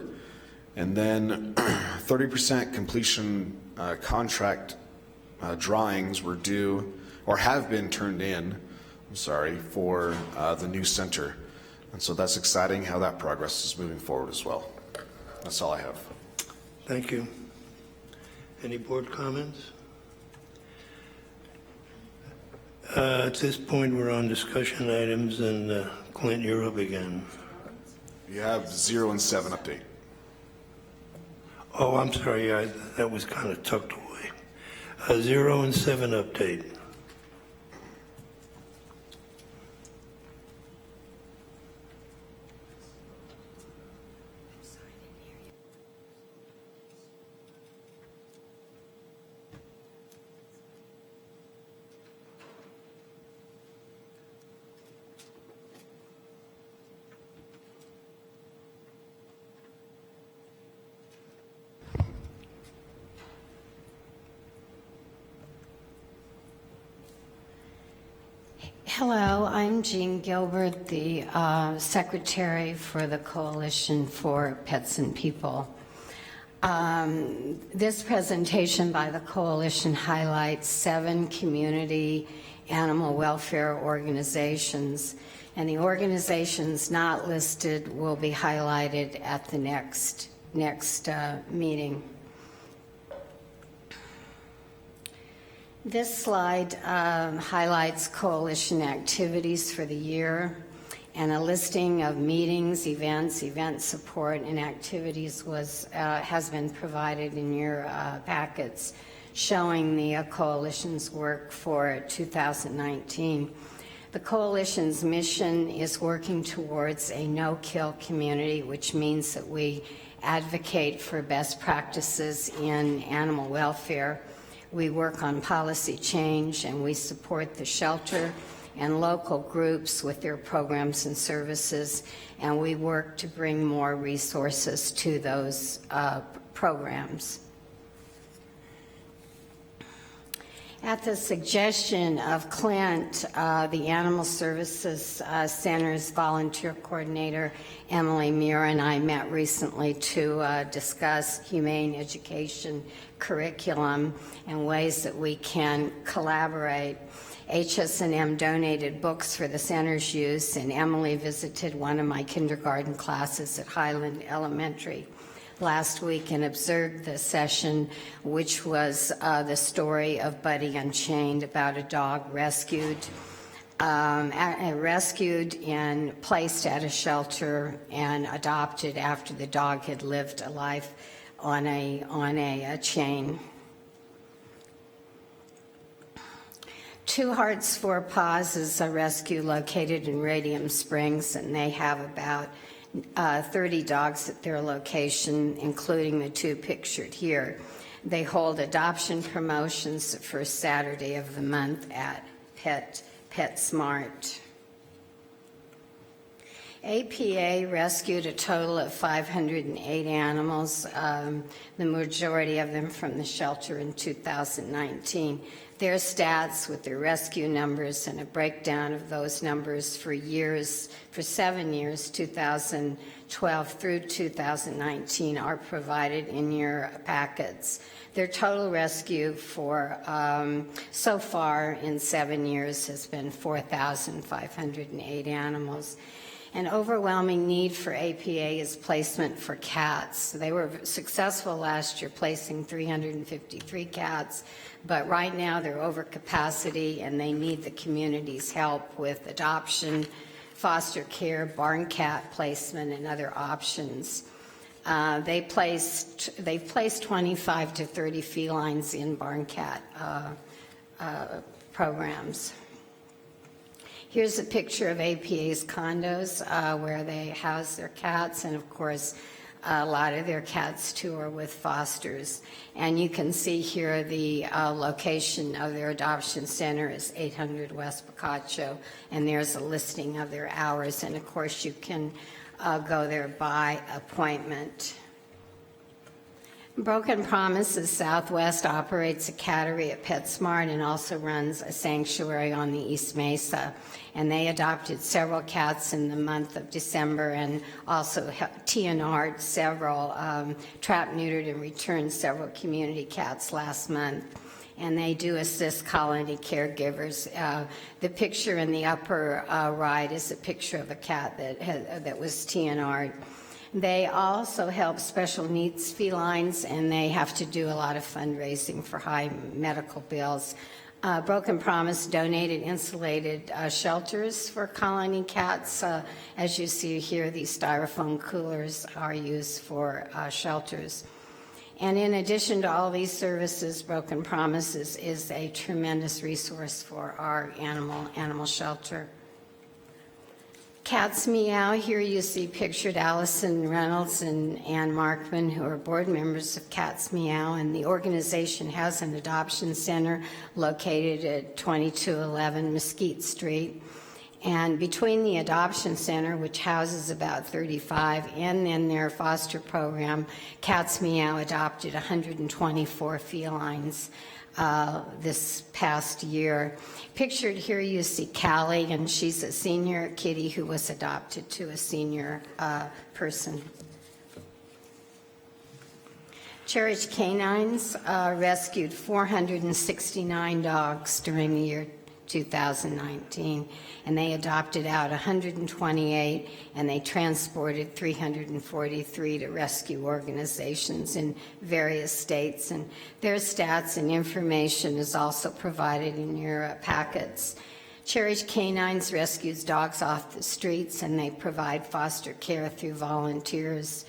And then 30% completion contract drawings were due, or have been turned in, for the new center. And so that's exciting how that progress is moving forward as well. That's all I have. Thank you. Any board comments? At this point, we're on discussion items, and Clint, you're up again. You have 0 and 7 update. Oh, I'm sorry, that was kind of tucked away. 0 and 7 update. Hello, I'm Jean Gilbert, the Secretary for the Coalition for Pets and People. This presentation by the Coalition highlights 7 community animal welfare organizations, and the organizations not listed will be highlighted at the next meeting. This slide highlights coalition activities for the year, and a listing of meetings, events, event support, and activities has been provided in your packets, showing the coalition's work for 2019. The coalition's mission is working towards a no-kill community, which means that we advocate for best practices in animal welfare. We work on policy change, and we support the shelter and local groups with their programs and services, and we work to bring more resources to those programs. At the suggestion of Clint, the Animal Services Center's volunteer coordinator, Emily Muir, and I met recently to discuss humane education curriculum and ways that we can collaborate. HSNM donated books for the center's use, and Emily visited one of my kindergarten classes at Highland Elementary last week and observed the session, which was the story of Buddy Unchained, about a dog rescued and placed at a shelter and adopted after the dog had lived a life on a chain. Two Hearts, Four Paws is a rescue located in Radium Springs, and they have about 30 dogs at their location, including the 2 pictured here. They hold adoption promotions the first Saturday of the month at PetSmart. APA rescued a total of 508 animals, the majority of them from the shelter in 2019. Their stats with their rescue numbers and a breakdown of those numbers for 7 years, 2012 through 2019, are provided in your packets. Their total rescue for so far in 7 years has been 4,508 animals. An overwhelming need for APA is placement for cats. They were successful last year placing 353 cats, but right now they're over capacity and they need the community's help with adoption, foster care, barn cat placement, and other options. They've placed 25 to 30 felines in barn cat programs. Here's a picture of APA's condos where they house their cats, and of course A lot of their cats, too, are with fosters. And you can see here the location of their adoption center is 800 West Picacho, and there's a listing of their hours. And, of course, you can go there by appointment. Broken Promises Southwest operates a cattery at PetSmart and also runs a sanctuary on the East Mesa. And they adopted several cats in the month of December and also TNR'd several, trapped, neutered, and returned several community cats last month. And they do assist colony caregivers. The picture in the upper right is a picture of a cat that was TNR'd. They also help special needs felines, and they have to do a lot of fundraising for high medical bills. Broken Promise donated insulated shelters for colony cats. As you see here, these styrofoam coolers are used for shelters. And in addition to all these services, Broken Promises is a tremendous resource for our animal shelter. Cats Meow, here you see pictured Allison Reynolds and Ann Markman, who are board members of Cats Meow, and the organization has an adoption center located at 2211 Mesquite Street. And between the adoption center, which houses about 35, and then their foster program, Cats Meow adopted 124 felines this past year. Pictured here you see Callie, and she's a senior kitty who was adopted to a senior person. Cherish Canines rescued 469 dogs during the year 2019, and they adopted out 128, and they transported 343 to rescue organizations in various states. And their stats and information is also provided in your packets. Cherish Canines rescues dogs off the streets, and they provide foster care through volunteers,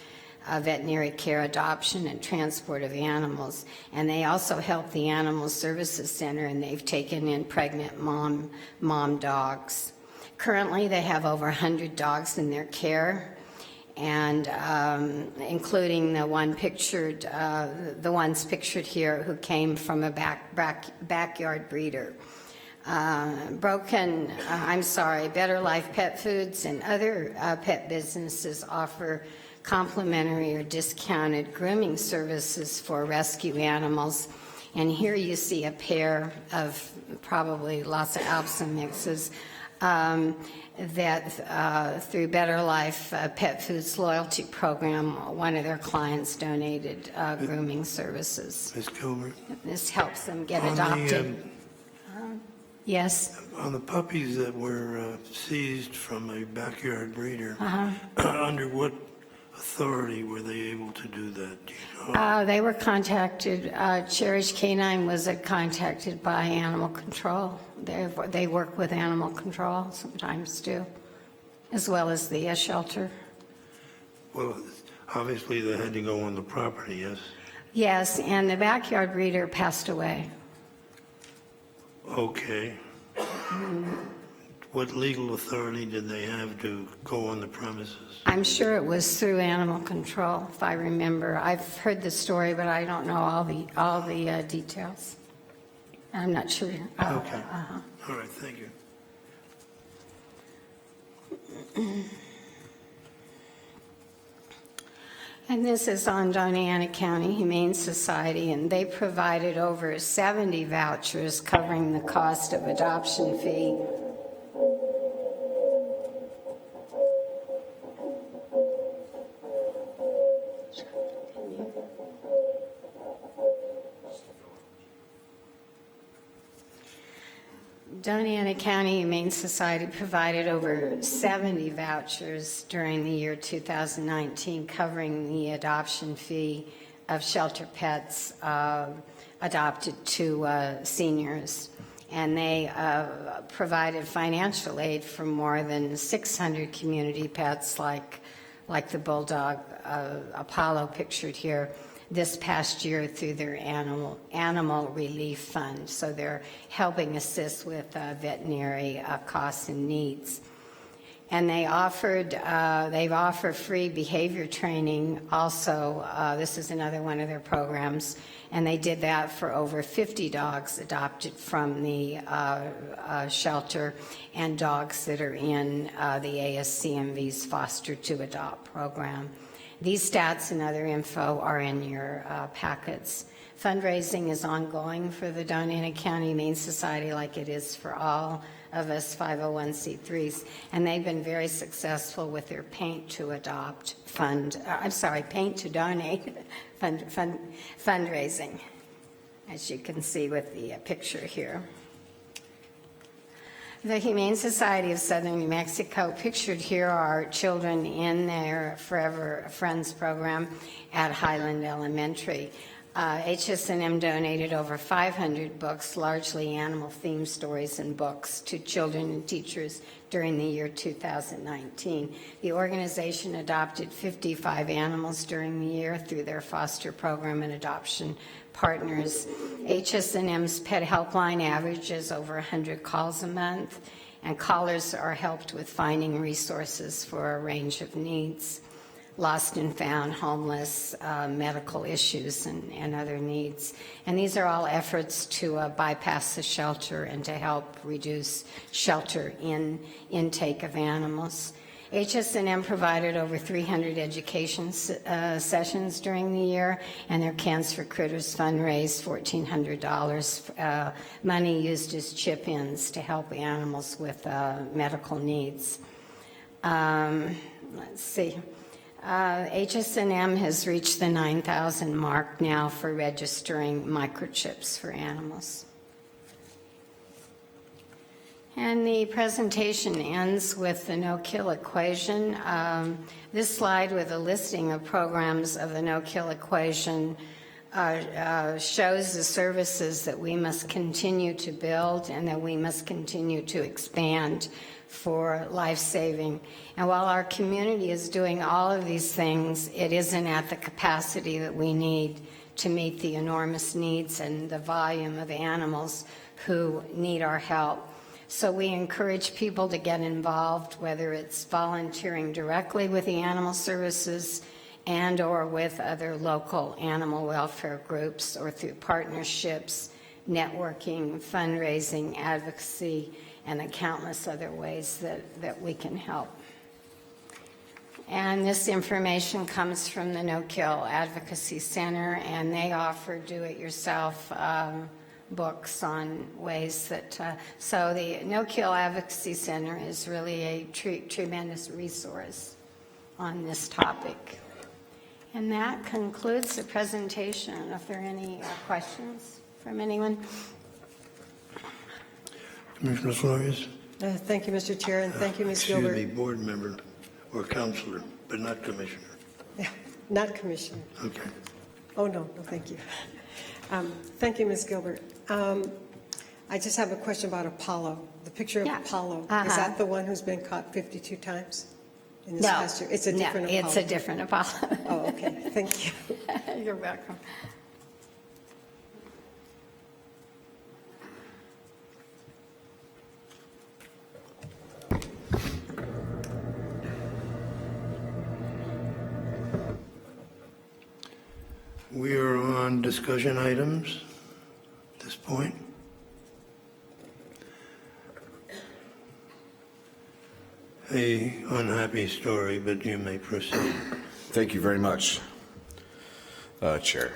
veterinary care, adoption, and transport of animals. And they also help the Animal Services Center, and they've taken in pregnant mom dogs. Currently, they have over 100 dogs in their care, and including the ones pictured here who came from a backyard breeder. Better Life Pet Foods and other pet businesses offer complimentary or discounted grooming services for rescue animals. And here you see a pair of probably lots of Alpsa mixes that through Better Life Pet Foods loyalty program, one of their clients donated grooming services. Ms. Gilbert? This helps them get adopted. Yes? On the puppies that were seized from a backyard breeder, under what authority were they able to do that? Do you know? They were contacted, Cherish Canine was contacted by animal control. They work with animal control sometimes too, as well as the shelter. Well, obviously they had to go on the property, yes? Yes, and the backyard breeder passed away. Okay. What legal authority did they have to go on the premises? I'm sure it was through animal control, if I remember. I've heard the story, but I don't know all the details. I'm not sure. Okay. All right, thank you. And this is on Doña County Humane Society, and they provided over 70 vouchers covering the cost of adoption fee. Doña County Humane Society provided over 70 vouchers during the year 2019 covering the adoption fee of shelter pets adopted to seniors. And they provided financial aid for more than 600 community pets like the bulldog Apollo pictured here this past year through their animal relief fund. So they're helping assist with veterinary costs and needs. And they've offered free behavior training also. This is another one of their programs. And they did that for over 50 dogs adopted from the shelter and dogs that are in the ASCMV's Foster to Adopt program. These stats and other info are in your packets. Fundraising is ongoing for the Doña County Humane Society like it is for all of us 501c3s, and they've been very successful with their Paint to Adopt Paint to Donate fundraising, as you can see with the picture here. The Humane Society of Southern New Mexico, pictured here are children in their Forever Friends program at Highland Elementary. HSNM donated over 500 books, largely animal-themed stories and books, to children and teachers during the year 2019. The organization adopted 55 animals during the year through their foster program and adoption partners. HSNM's Pet Helpline averages over 100 calls a month, and callers are helped with finding resources for a range of needs: lost and found, homeless, medical issues, and other needs. And these are all efforts to bypass the shelter and to help reduce shelter intake of animals. HSNM provided over 300 education sessions during the year, and their Cans for Critters fund raised $1,400, money used as chip-ins to help animals with medical needs. Let's see. HSNM has reached the 9,000 mark now for registering microchips for animals. And the presentation ends with the no-kill equation. This slide with a listing of programs of the no-kill equation shows the services that we must continue to build and that we must continue to expand for life-saving. And while our community is doing all of these things, it isn't at the capacity that we need to meet the enormous needs and the volume of animals who need our help. So we encourage people to get involved, whether it's volunteering directly with the animal services and or with other local animal welfare groups, or through partnerships, networking, fundraising, advocacy, and the countless other ways that we can help. And this information comes from the No Kill Advocacy Center, and they offer do-it-yourself books on ways that, so the No Kill Advocacy Center is really a tremendous resource on this topic. And that concludes the presentation. If there are any questions from anyone. Commissioner Flores? Thank you, Mr. Chair, and thank you, Ms. Gilbert. Excuse me, board member or counselor, but not commissioner. Not commissioner. Okay. Oh, no, thank you. Thank you, Ms. Gilbert. I just have a question about Apollo. The picture of Apollo, is that the one who's been caught 52 times in this past year? It's a different Apollo. It's a different Apollo. Oh, okay. Thank you. You're welcome. We are on discussion items at this point. A unhappy story, but you may proceed. Thank you very much, Chair.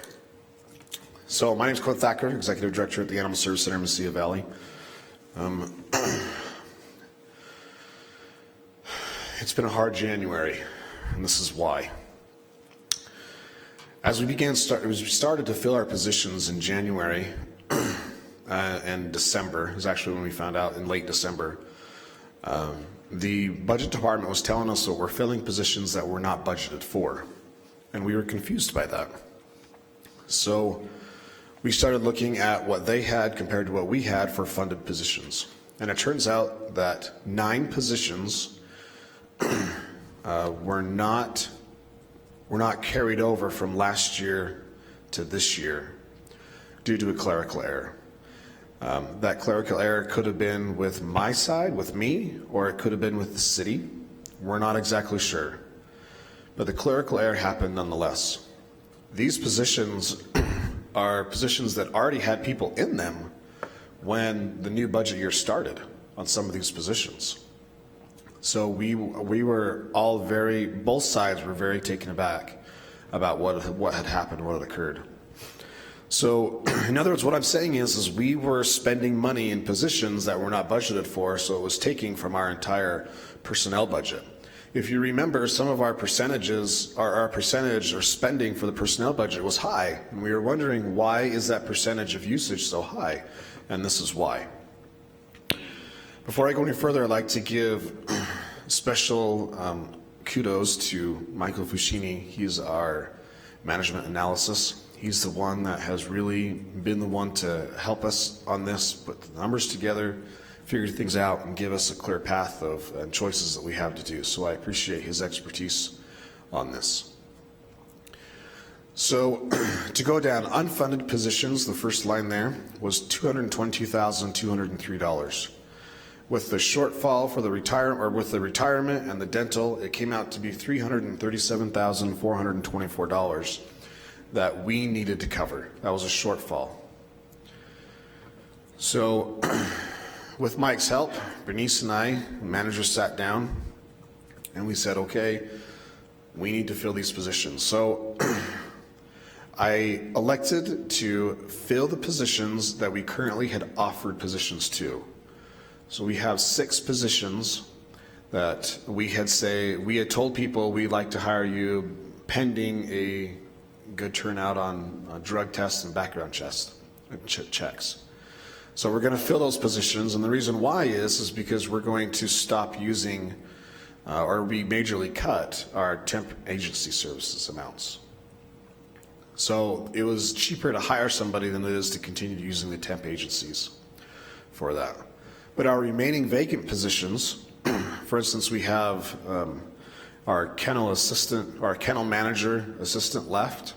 So my name is Clint Thacker, Executive Director at the Animal Service Center in Mesilla Valley. It's been a hard January, and this is why. As we started to fill our positions in January and December, is actually when we found out in late December, the budget department was telling us that we're filling positions that were not budgeted for, and we were confused by that. So we started looking at what they had compared to what we had for funded positions, and it turns out that 9 positions were not carried over from last year to this year due to a clerical error. That clerical error could have been with my side, with me, or it could have been with the city. We're not exactly sure. But the clerical error happened nonetheless. These positions are positions that already had people in them when the new budget year started on some of these positions. So we were all both sides were very taken aback about what had happened, what had occurred. So in other words, what I'm saying is we were spending money in positions that were not budgeted for, so it was taking from our entire personnel budget. If you remember, some of our percentages, our percentage or spending for the personnel budget was high, and we were wondering, why is that percentage of usage so high? And this is why. Before I go any further, I'd like to give special kudos to Michael Fushini. He's our management analysis. He's the one that has really been the one to help us on this, put the numbers together, figure things out, and give us a clear path of choices that we have to do. So I appreciate his expertise on this. So to go down, unfunded positions, the first line there was $222,203. With the shortfall for the retirement and the dental, it came out to be $337,424 that we needed to cover. That was a shortfall. So with Mike's help, Bernice and I, the manager, sat down and we said, okay, we need to fill these positions. So I elected to fill the positions that we currently had offered positions to. So we have 6 positions that we had told people we'd like to hire you pending a good turnout on drug tests and background checks. So we're going to fill those positions, and the reason why is because we're going to stop using or we majorly cut our temp agency services amounts. So it was cheaper to hire somebody than it is to continue using the temp agencies for that. But our remaining vacant positions, for instance, we have our kennel manager assistant left,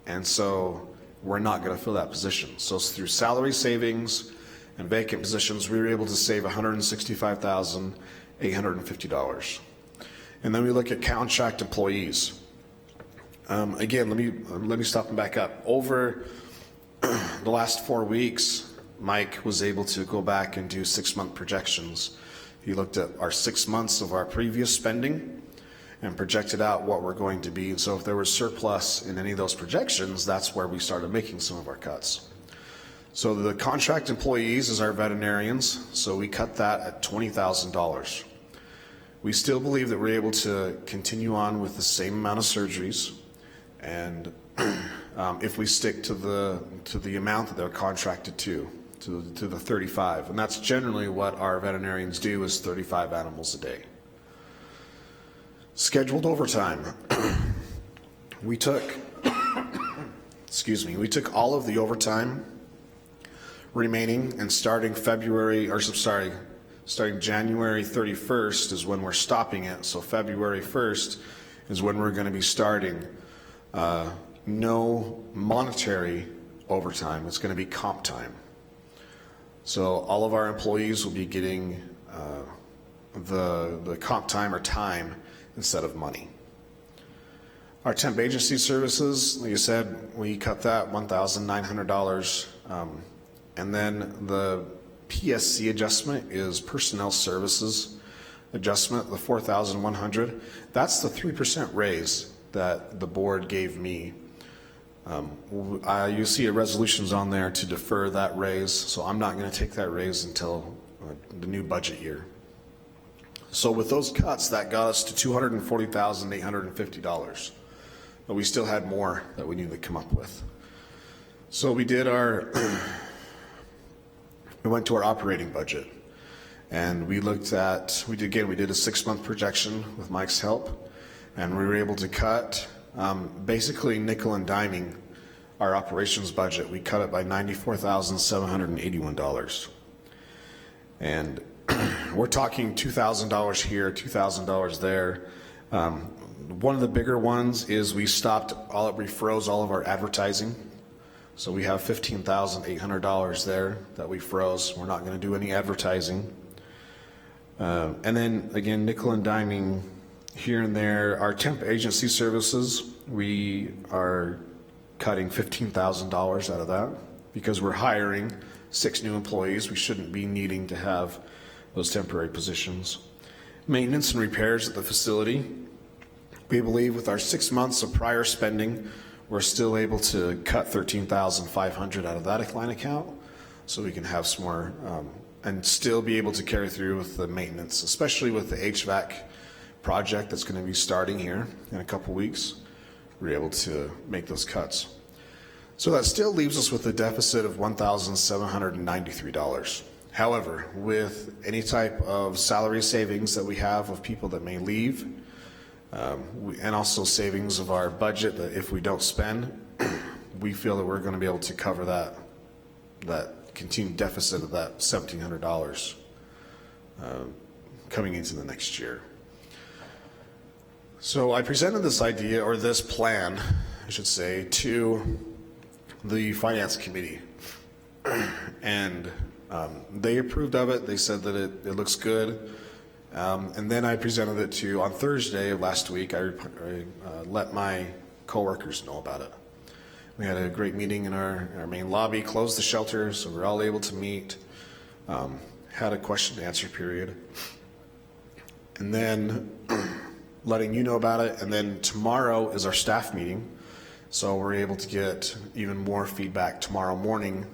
and so we're not going to fill that position. So through salary savings and vacant positions, we were able to save $165,850. And then we look at contract employees. Again, let me stop and back up. Over the last 4 weeks, Mike was able to go back and do 6-month projections. He looked at our 6 months of our previous spending and projected out what we're going to be. And so if there was surplus in any of those projections, that's where we started making some of our cuts. So the contract employees is our veterinarians, so we cut that at $20,000. We still believe that we're able to continue on with the same amount of surgeries, and if we stick to the amount that they're contracted to the 35, and that's generally what our veterinarians do, is 35 animals a day. Scheduled overtime. We took all of the overtime remaining, and starting January 31st is when we're stopping it. So February 1st is when we're going to be starting no monetary overtime. It's going to be comp time. So all of our employees will be getting the comp time or time instead of money. Our temp agency services, like I said, we cut that $1,900. And then the PSC adjustment is personnel services adjustment, the $4,100. That's the 3% raise that the board gave me. You see resolutions on there to defer that raise, so I'm not going to take that raise until the new budget year. So with those cuts, that got us to $240,850, but we still had more that we needed to come up with. So we did we went to our operating budget, and we did a 6-month projection with Mike's help, and we were able to cut basically nickel and diming our operations budget. We cut it by $94,781. And we're talking $2,000 here, $2,000 there. One of the bigger ones is we froze all of our advertising. So we have $15,800 there that we froze. We're not going to do any advertising. And then again, nickel and diming here and there. Our temp agency services, we are cutting $15,000 out of that because we're hiring 6 new employees. We shouldn't be needing to have those temporary positions. Maintenance and repairs at the facility. We believe with our 6 months of prior spending, we're still able to cut $13,500 out of that line account, so we can have some more and still be able to carry through with the maintenance, especially with the HVAC project that's going to be starting here in a couple weeks. We're able to make those cuts. So that still leaves us with a deficit of $1,793. However, with any type of salary savings that we have of people that may leave, and also savings of our budget that if we don't spend, we feel that we're going to be able to cover that continued deficit of that $1,700 coming into the next year. So I presented this idea, or this plan, I should say, to the Finance Committee, and they approved of it. They said that it looks good. And then I presented it to, on Thursday of last week, I let my coworkers know about it. We had a great meeting in our main lobby, closed the shelter, so we're all able to meet, had a question and answer period. And then letting you know about it, and then tomorrow is our staff meeting, so we're able to get even more feedback tomorrow morning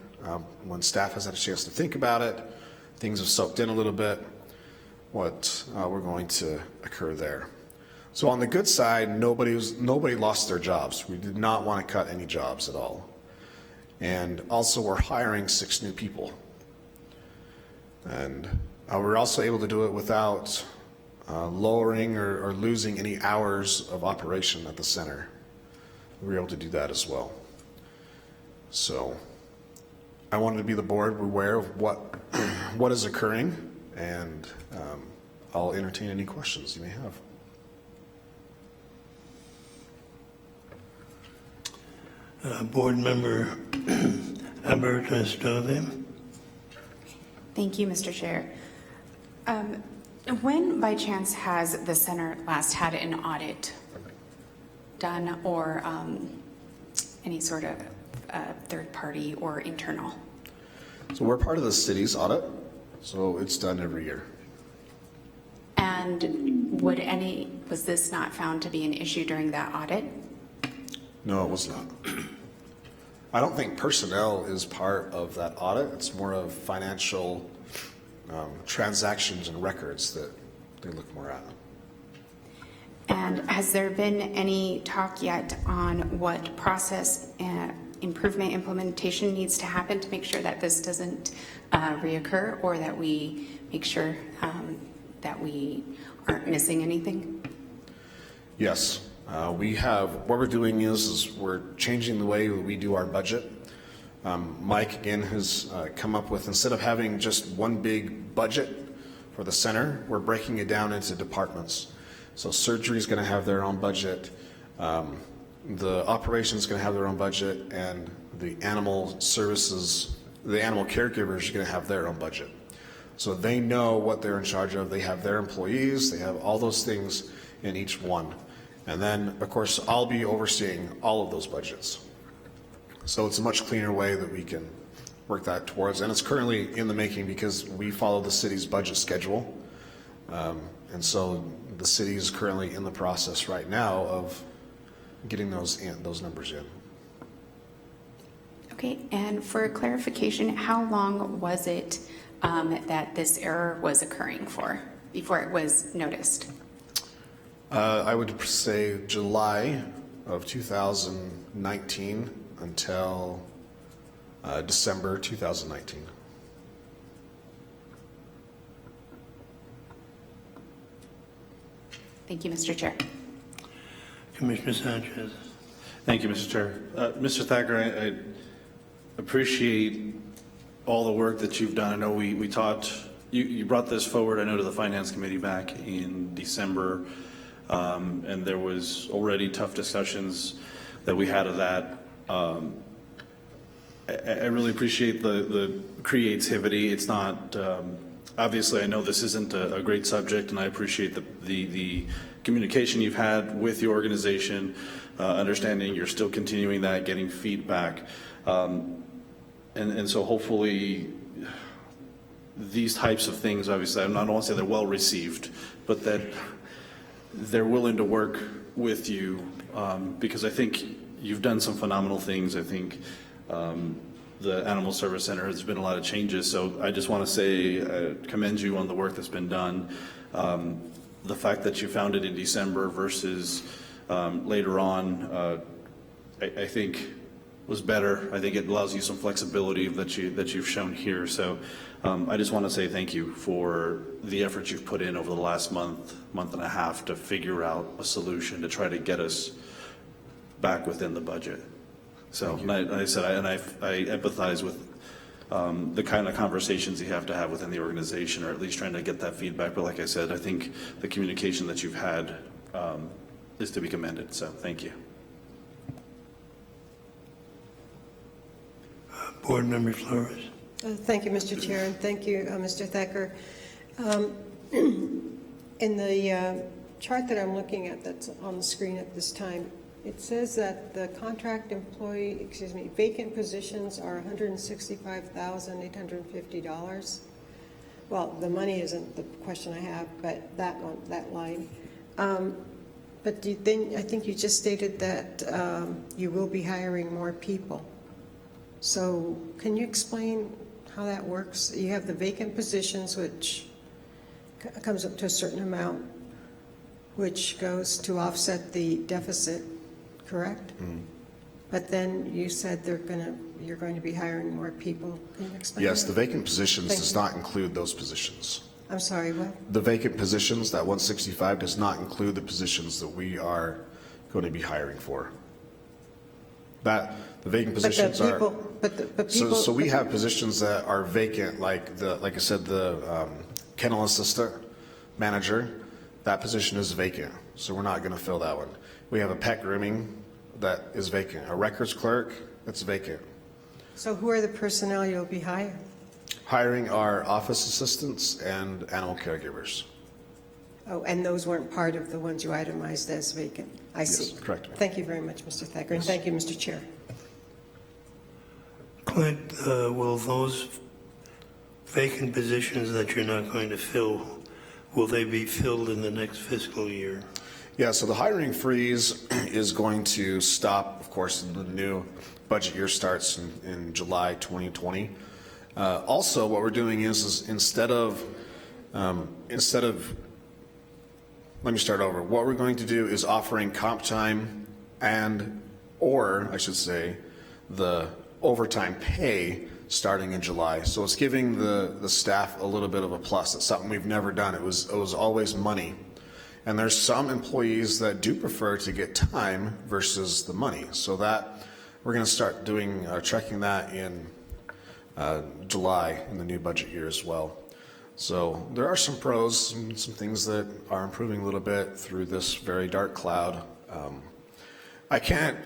when staff has had a chance to think about it, things have soaked in a little bit, what we're going to occur there. So on the good side, nobody lost their jobs. We did not want to cut any jobs at all. And also we're hiring 6 new people. And we're also able to do it without lowering or losing any hours of operation at the center. We were able to do that as well. So I wanted to be the board aware of what is occurring, and I'll entertain any questions you may have. Board Member Alberto Estove. Thank you, Mr. Chair. When, by chance, has the center last had an audit done, or any sort of third party or internal? So we're part of the city's audit, so it's done every year. And was this not found to be an issue during that audit? No, it was not. I don't think personnel is part of that audit. It's more of financial transactions and records that they look more at. And has there been any talk yet on what process improvement implementation needs to happen to make sure that this doesn't reoccur, or that we make sure that we aren't missing anything? Yes. What we're doing is we're changing the way we do our budget. Mike, again, has come up with, instead of having just one big budget for the center, we're breaking it down into departments. So surgery is going to have their own budget, the operations is going to have their own budget, and the animal services, the animal caregivers are going to have their own budget. So they know what they're in charge of. They have their employees, they have all those things in each one. And then, of course, I'll be overseeing all of those budgets. So it's a much cleaner way that we can work that towards. And it's currently in the making because we follow the city's budget schedule. And so the city is currently in the process right now of getting those numbers in. Okay, and for clarification, how long was it that this error was occurring for before it was noticed? I would say July of 2019 until December 2019. Thank you, Mr. Chair. Commissioner Sanchez. Thank you, Mr. Chair. Mr. Thacker, I appreciate all the work that you've done. I know we talked, you brought this forward, I know, to the Finance Committee back in December, and there was already tough discussions that we had of that. I really appreciate the creativity. It's not, obviously, I know this isn't a great subject, and I appreciate the communication you've had with the organization, understanding you're still continuing that, getting feedback. And so hopefully these types of things, obviously, I don't want to say they're well received, but that they're willing to work with you, because I think you've done some phenomenal things. I think the Animal Service Center has been a lot of changes, so I just want to say commend you on the work that's been done. The fact that you found it in December versus later on, I think was better. I think it allows you some flexibility that you've shown here. So I just want to say thank you for the effort you've put in over the last month and a half to figure out a solution to try to get us back within the budget. So I said, I empathize with the kind of conversations you have to have within the organization, or at least trying to get that feedback. But like I said, I think the communication that you've had is to be commended. So thank you. Board Member Flores. Thank you, Mr. Chair, and thank you, Mr. Thacker. In the chart that I'm looking at that's on the screen at this time, it says that the contract employee, vacant positions are $165,850. Well, the money isn't the question I have, but that line. But do you think, I think you just stated that you will be hiring more people. So can you explain how that works? You have the vacant positions, which comes up to a certain amount, which goes to offset the deficit, correct? Mm. But then you said you're going to be hiring more people. Can you explain Yes, that? the vacant positions does not include those positions. I'm sorry, what? The vacant positions, that 165, does not include the positions that we are going to be hiring for. The vacant positions so we have positions that are vacant, like I said, the kennel assistant manager, that position is vacant, so we're not going to fill that one. We have a pet grooming that is vacant, a records clerk that's vacant. So who are the personnel you'll be hiring? Hiring our office assistants and animal caregivers. Oh, and those weren't part of the ones you itemized as vacant? I see. Yes, correct. Thank you very much, Mr. Thacker, and thank you, Mr. Chair. Clint, will those vacant positions that you're not going to fill, will they be filled in the next fiscal year? Yeah, so the hiring freeze is going to stop, of course, the new budget year starts in July 2020. Also, what we're doing is instead of let me start over. What we're going to do is offering comp time or I should say, the overtime pay starting in July. So it's giving the staff a little bit of a plus. It's something we've never done. It was always money. And there's some employees that do prefer to get time versus the money. So that we're going to start doing checking that in July in the new budget year as well. So there are some pros, some things that are improving a little bit through this very dark cloud. I can't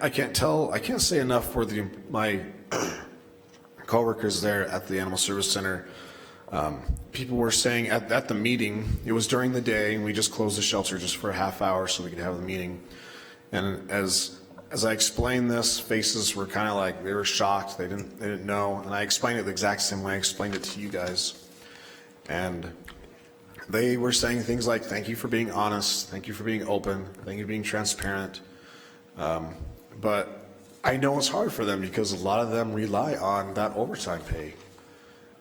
say enough for my coworkers there at the Animal Service Center. People were saying at the meeting, it was during the day, and we just closed the shelter just for a half hour so we could have the meeting. And as I explained this, faces were kind of like, they were shocked, they didn't know. And I explained it the exact same way I explained it to you guys. And they were saying things like, thank you for being honest, thank you for being open, thank you for being transparent. But I know it's hard for them because a lot of them rely on that overtime pay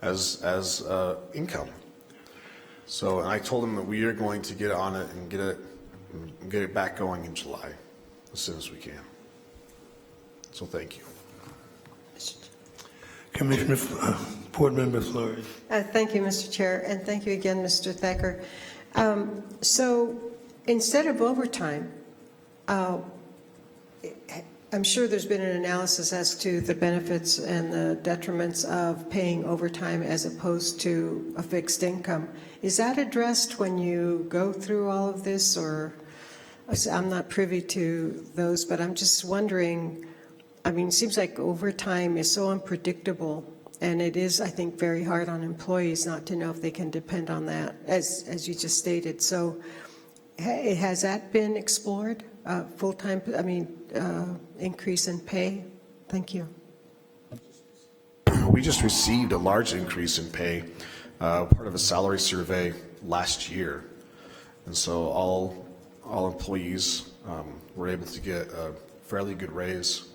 as income. So, and I told them that we are going to get on it and get it back going in July as soon as we can. So thank you. Commissioner, Board Member Flores. Thank you, Mr. Chair, and thank you again, Mr. Thacker. So instead of overtime, I'm sure there's been an analysis as to the benefits and the detriments of paying overtime as opposed to a fixed income. Is that addressed when you go through all of this, or I'm not privy to those, but I'm just wondering, I mean, it seems like overtime is so unpredictable, and it is, I think, very hard on employees not to know if they can depend on that, as you just stated. So has that been explored, full-time, increase in pay? Thank you. We just received a large increase in pay, part of a salary survey last year. And so all employees were able to get a fairly good raise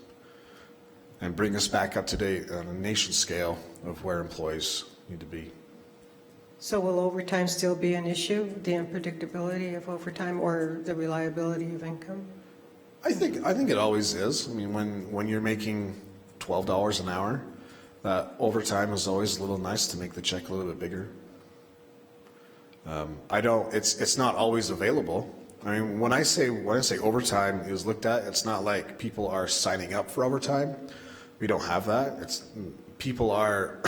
and bring us back up to date on a nation scale of where employees need to be. So will overtime still be an issue, the unpredictability of overtime or the reliability of income? I think it always is. I mean, when you're making $12 an hour, that overtime is always a little nice to make the check a little bit bigger. It's not always available. I mean, when I say overtime is looked at, it's not like people are signing up for overtime. We don't have that. People are,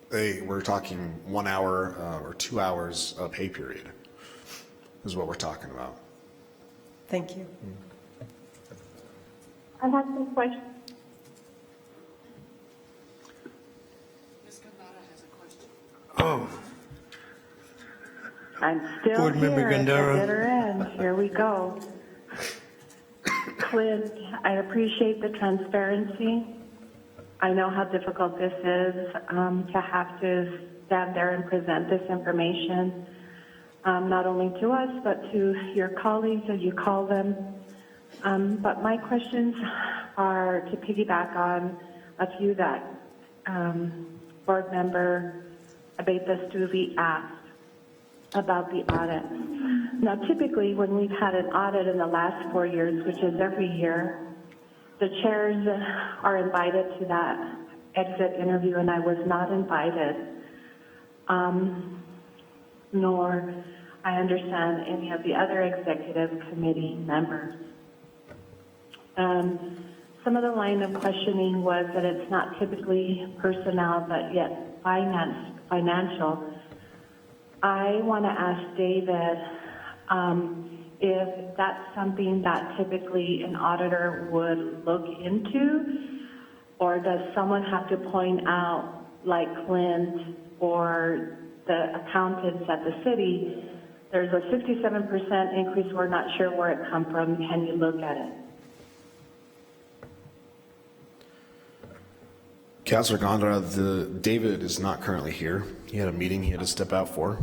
we're talking 1 hour or 2 hours of pay period is what we're talking about. Thank you. I have some questions. Oh, I'm still Board Member here at the Gandara. bitter end. Here we go. Clint, I appreciate the transparency. I know how difficult this is to have to stand there and present this information, not only to us, but to your colleagues, as you call them. But my questions are to piggyback on a few that Board Member Abeta Stuvey asked about the audit. Now, typically, when we've had an audit in the last 4 years, which is every year, the chairs are invited to that exit interview, and I was not invited, nor I understand any of the other executive committee members. Some of the line of questioning was that it's not typically personnel, but yet financial. I want to ask David if that's something that typically an auditor would look into, or does someone have to point out, like Clint or the accountants at the city, there's a 67% increase, we're not sure where it come from, can you look at it? Councilor Gondra, David is not currently here. He had a meeting he had to step out for.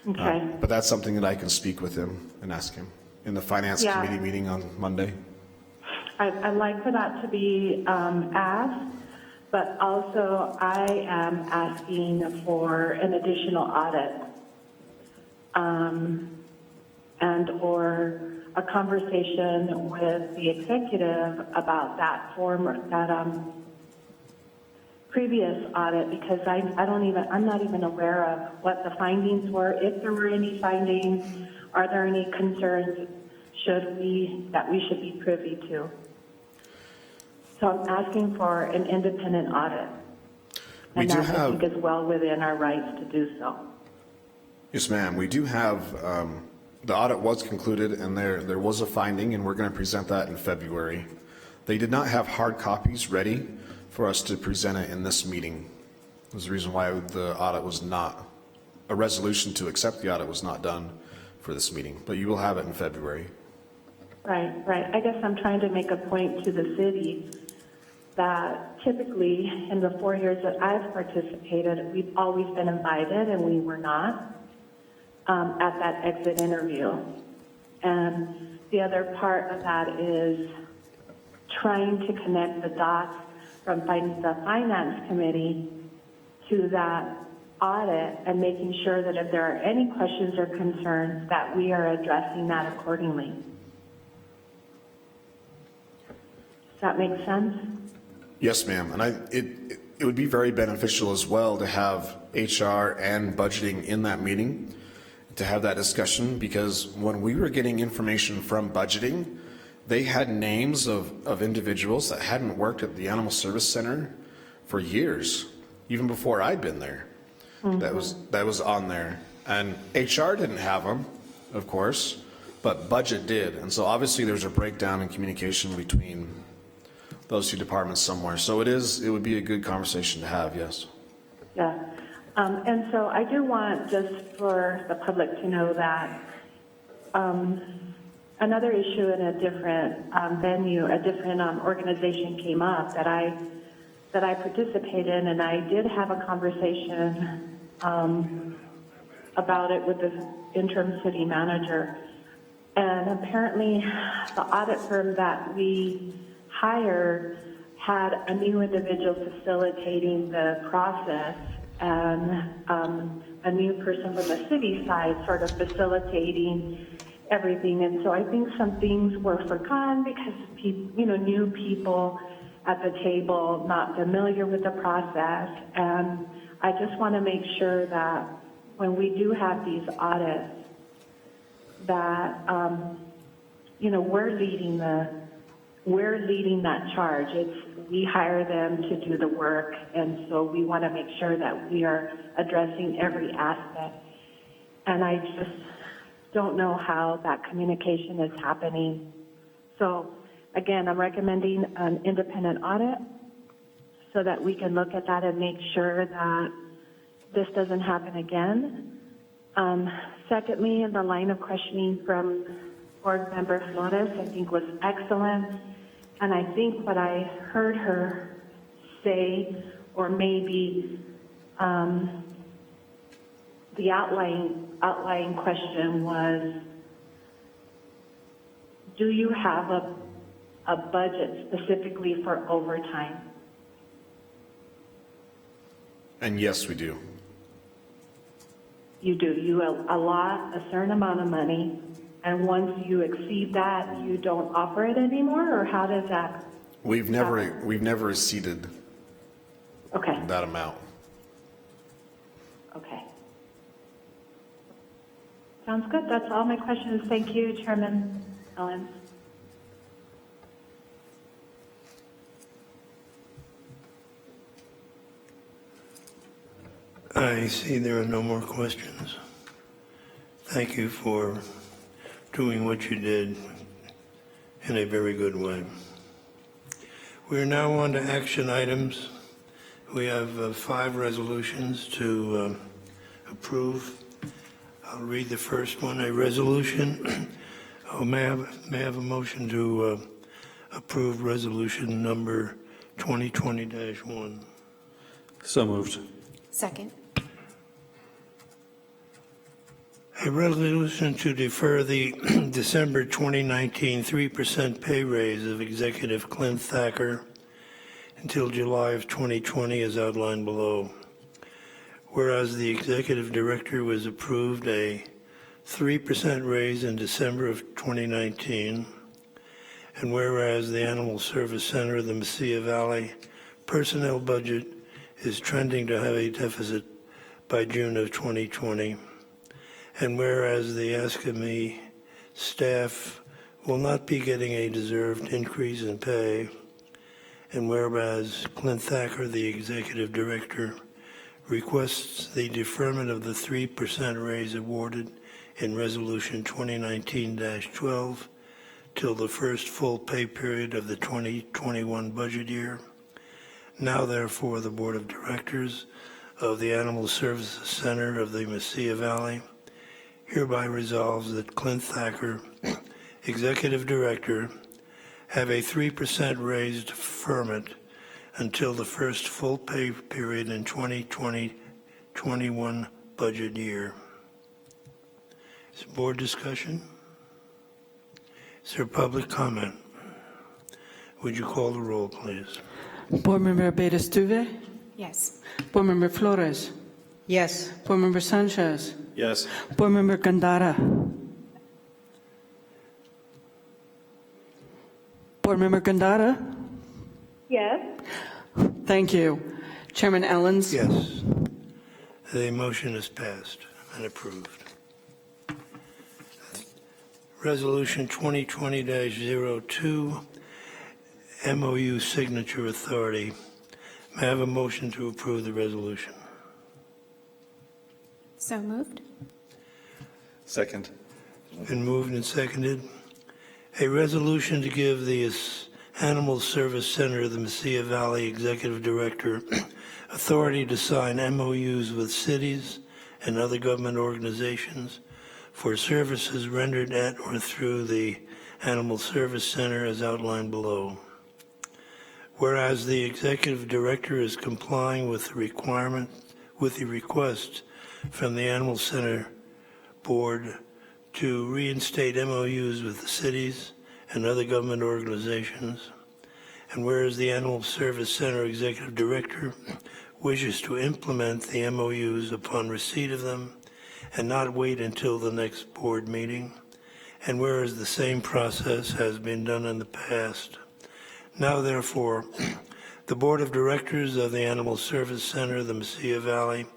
Okay. But that's something that I can speak with him and ask him in the Finance Committee meeting on Monday. I'd like for that to be asked, but also I am asking for an additional audit and or a conversation with the executive about that previous audit, because I'm not even aware of what the findings were, if there were any findings, are there any concerns that we should be privy to. So I'm asking for an independent audit. And that I think is well within our rights to do so. Yes, ma'am. We do have, the audit was concluded and there was a finding, and we're going to present that in February. They did not have hard copies ready for us to present it in this meeting. There's the reason why the audit was not, a resolution to accept the audit was not done for this meeting, but you will have it in February. Right. I guess I'm trying to make a point to the city that typically in the 4 years that I've participated, we've always been invited and we were not at that exit interview. And the other part of that is trying to connect the dots from the Finance Committee to that audit and making sure that if there are any questions or concerns that we are addressing that accordingly. Does that make sense? Yes, ma'am. And it would be very beneficial as well to have HR and budgeting in that meeting, to have that discussion, because when we were getting information from budgeting, they had names of individuals that hadn't worked at the Animal Service Center for years, even before I'd been there. Mm-hmm. That was on there. And HR didn't have them, of course, but budget did. And so obviously there's a breakdown in communication between those two departments somewhere. So it would be a good conversation to have, yes. Yeah. And so I do want just for the public to know that another issue in a different venue, a different organization came up that I participated in, and I did have a conversation about it with the interim city manager. And apparently the audit firm that we hired had a new individual facilitating the process, and a new person from the city side sort of facilitating everything. And so I think some things were forgotten because new people at the table, not familiar with the process. And I just want to make sure that when we do have these audits, that we're leading that charge. We hire them to do the work, and so we want to make sure that we are addressing every aspect. And I just don't know how that communication is happening. So again, I'm recommending an independent audit so that we can look at that and make sure that this doesn't happen again. Secondly, in the line of questioning from Board Member Flores, I think was excellent. And I think what I heard her say, or maybe the outlying question was, do you have a budget specifically for overtime? And yes, we do. You do. You allot a certain amount of money, and once you exceed that, you don't offer it anymore, or how does that? We've never exceeded that amount. Okay. Sounds good. That's all my questions. Thank you, Chairman Ellen. I see there are no more questions. Thank you for doing what you did in a very good way. We are now on to action items. We have 5 resolutions to approve. I'll read the first one, a resolution. May I have a motion to approve resolution number 2020-1? So moved. Second. A resolution to defer the December 2019 3% pay raise of Executive Clint Thacker until July of 2020 as outlined below. Whereas the Executive Director was approved a 3% raise in December of 2019, and whereas the Animal Service Center of the Mesilla Valley personnel budget is trending to have a deficit by June of 2020, and whereas the ASCMV staff will not be getting a deserved increase in pay, and whereas Clint Thacker, the Executive Director, requests the deferment of the 3% raise awarded in Resolution 2019-12 till the first full pay period of the 2021 budget year. Now, therefore, the Board of Directors of the Animal Services Center of the Mesilla Valley hereby resolves that Clint Thacker, Executive Director, have a 3% raised deferment until the first full pay period in 2020-21 budget year. Is there board discussion? Is there public comment? Would you call the roll, please? Board Member Bedestuve? Yes. Board Member Flores? Yes. Board Member Sanchez? Yes. Board Member Gandara? Board Member Gandara? Yes. Thank you. Chairman Ellens? Yes. The motion is passed and approved. Resolution 2020-02, MOU Signature Authority. May I have a motion to approve the resolution? So moved. Second. Been moved and seconded. A resolution to give the Animal Service Center of the Mesilla Valley Executive Director authority to sign MOUs with cities and other government organizations for services rendered at or through the Animal Service Center as outlined below. Whereas the Executive Director is complying with the request from the Animal Center Board to reinstate MOUs with the cities and other government organizations, and whereas the Animal Service Center Executive Director wishes to implement the MOUs upon receipt of them and not wait until the next board meeting, and whereas the same process has been done in the past. Now, therefore, the Board of Directors of the Animal Service Center of the Mesilla Valley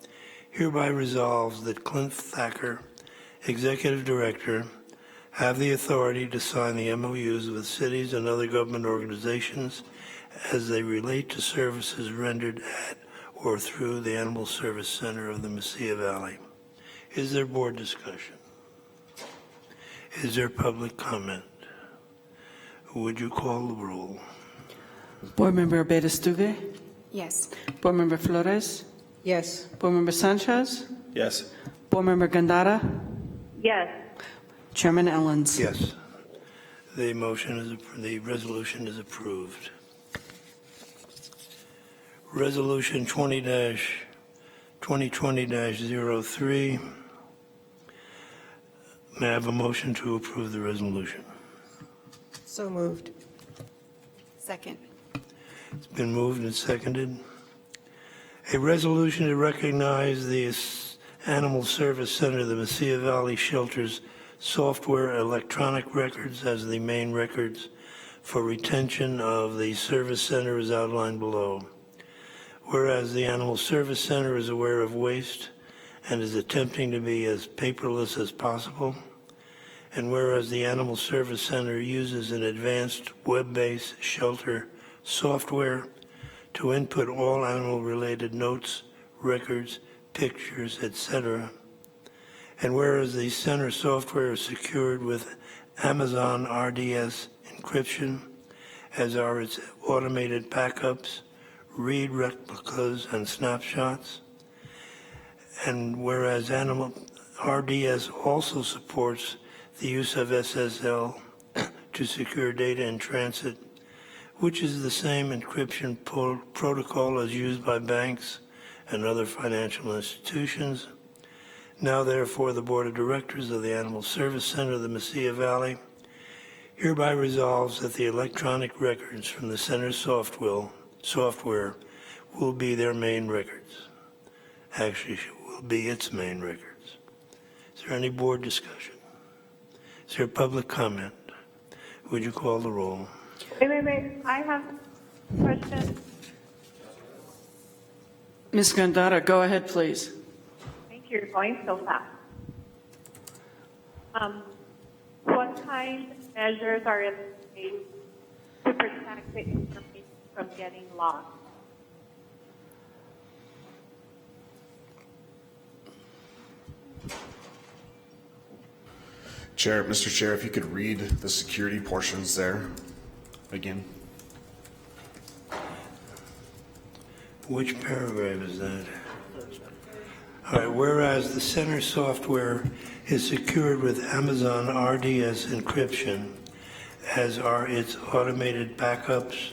hereby resolves that Clint Thacker, Executive Director, have the authority to sign the MOUs with cities and other government organizations as they relate to services rendered at or through the Animal Service Center of the Mesilla Valley. Is there board discussion? Is there public comment? Would you call the roll? Board Member Berrestugue, Yes. Board Member Flores, Yes. Board Member Sanchez, Yes. Board Member Gandara, Yes. Chairman Ellens. Yes. The resolution is approved. Resolution 2020-03. May I have a motion to approve the resolution? So moved. Second. It's been moved and seconded. A resolution to recognize the Animal Service Center of the Mesilla Valley Shelter's software electronic records as the main records for retention of the service center as outlined below. Whereas the Animal Service Center is aware of waste and is attempting to be as paperless as possible, and whereas the Animal Service Center uses an advanced web-based shelter software to input all animal-related notes, records, pictures, etc., and whereas the center software is secured with Amazon RDS encryption, as are its automated backups, read replicas, and snapshots, and whereas Animal RDS also supports the use of SSL to secure data in transit, which is the same encryption protocol as used by banks and other financial institutions. Now, therefore, the Board of Directors of the Animal Service Center of the Mesilla Valley hereby resolves that the electronic records from the center software will be their main records. Actually, will be its main records. Is there any board discussion? Is there public comment? Would you call the roll? Wait. I have a question. Ms. Gandara, go ahead, please. Thank you. You're going so fast. What kind of measures are in place to protect the information from getting lost? Mr. Chair, if you could read the security portions there again. Which paragraph is that? All right, whereas the center software is secured with Amazon RDS encryption, as are its automated backups,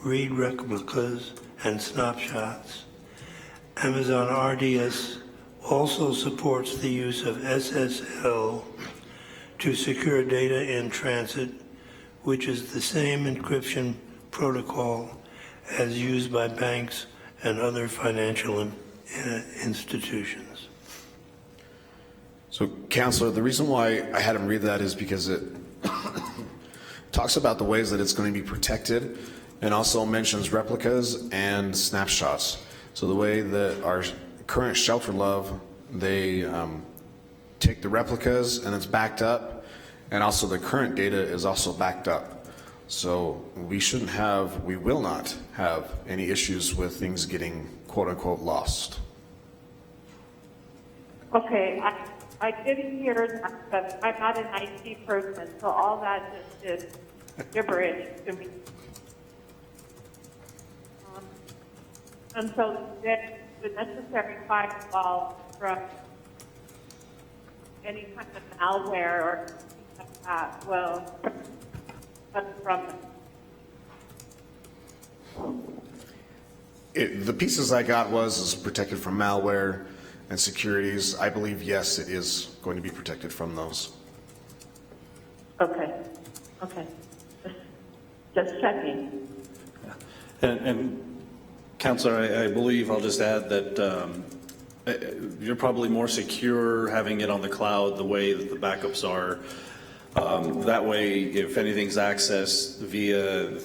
read replicas, and snapshots. Amazon RDS also supports the use of SSL to secure data in transit, which is the same encryption protocol as used by banks and other financial institutions. So, Counselor, the reason why I had him read that is because it talks about the ways that it's going to be protected and also mentions replicas and snapshots. So the way that our current shelter love, they take the replicas and it's backed up, and also the current data is also backed up. So we will not have any issues with things getting quote unquote lost. Okay, I didn't hear that, but I'm not an IT person, so all that just is gibberish to me. And so the necessary firewall from any kind of malware or something like that will come from The pieces I got is protected from malware and securities. I believe, yes, it is going to be protected from those. Okay. Just checking. And Counselor, I believe, I'll just add that you're probably more secure having it on the cloud the way that the backups are. That way, if anything's accessed via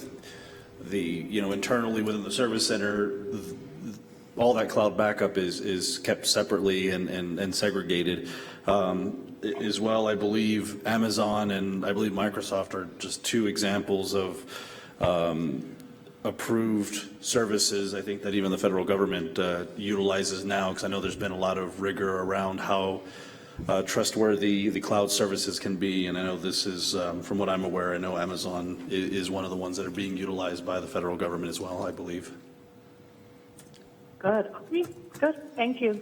the, internally within the service center, all that cloud backup is kept separately and segregated. As well, I believe Amazon and I believe Microsoft are just two examples of approved services, I think, that even the federal government utilizes now, because I know there's been a lot of rigor around how trustworthy the cloud services can be. And I know this is, from what I'm aware, I know Amazon is one of the ones that are being utilized by the federal government as well, I believe. Good. Good. Thank you.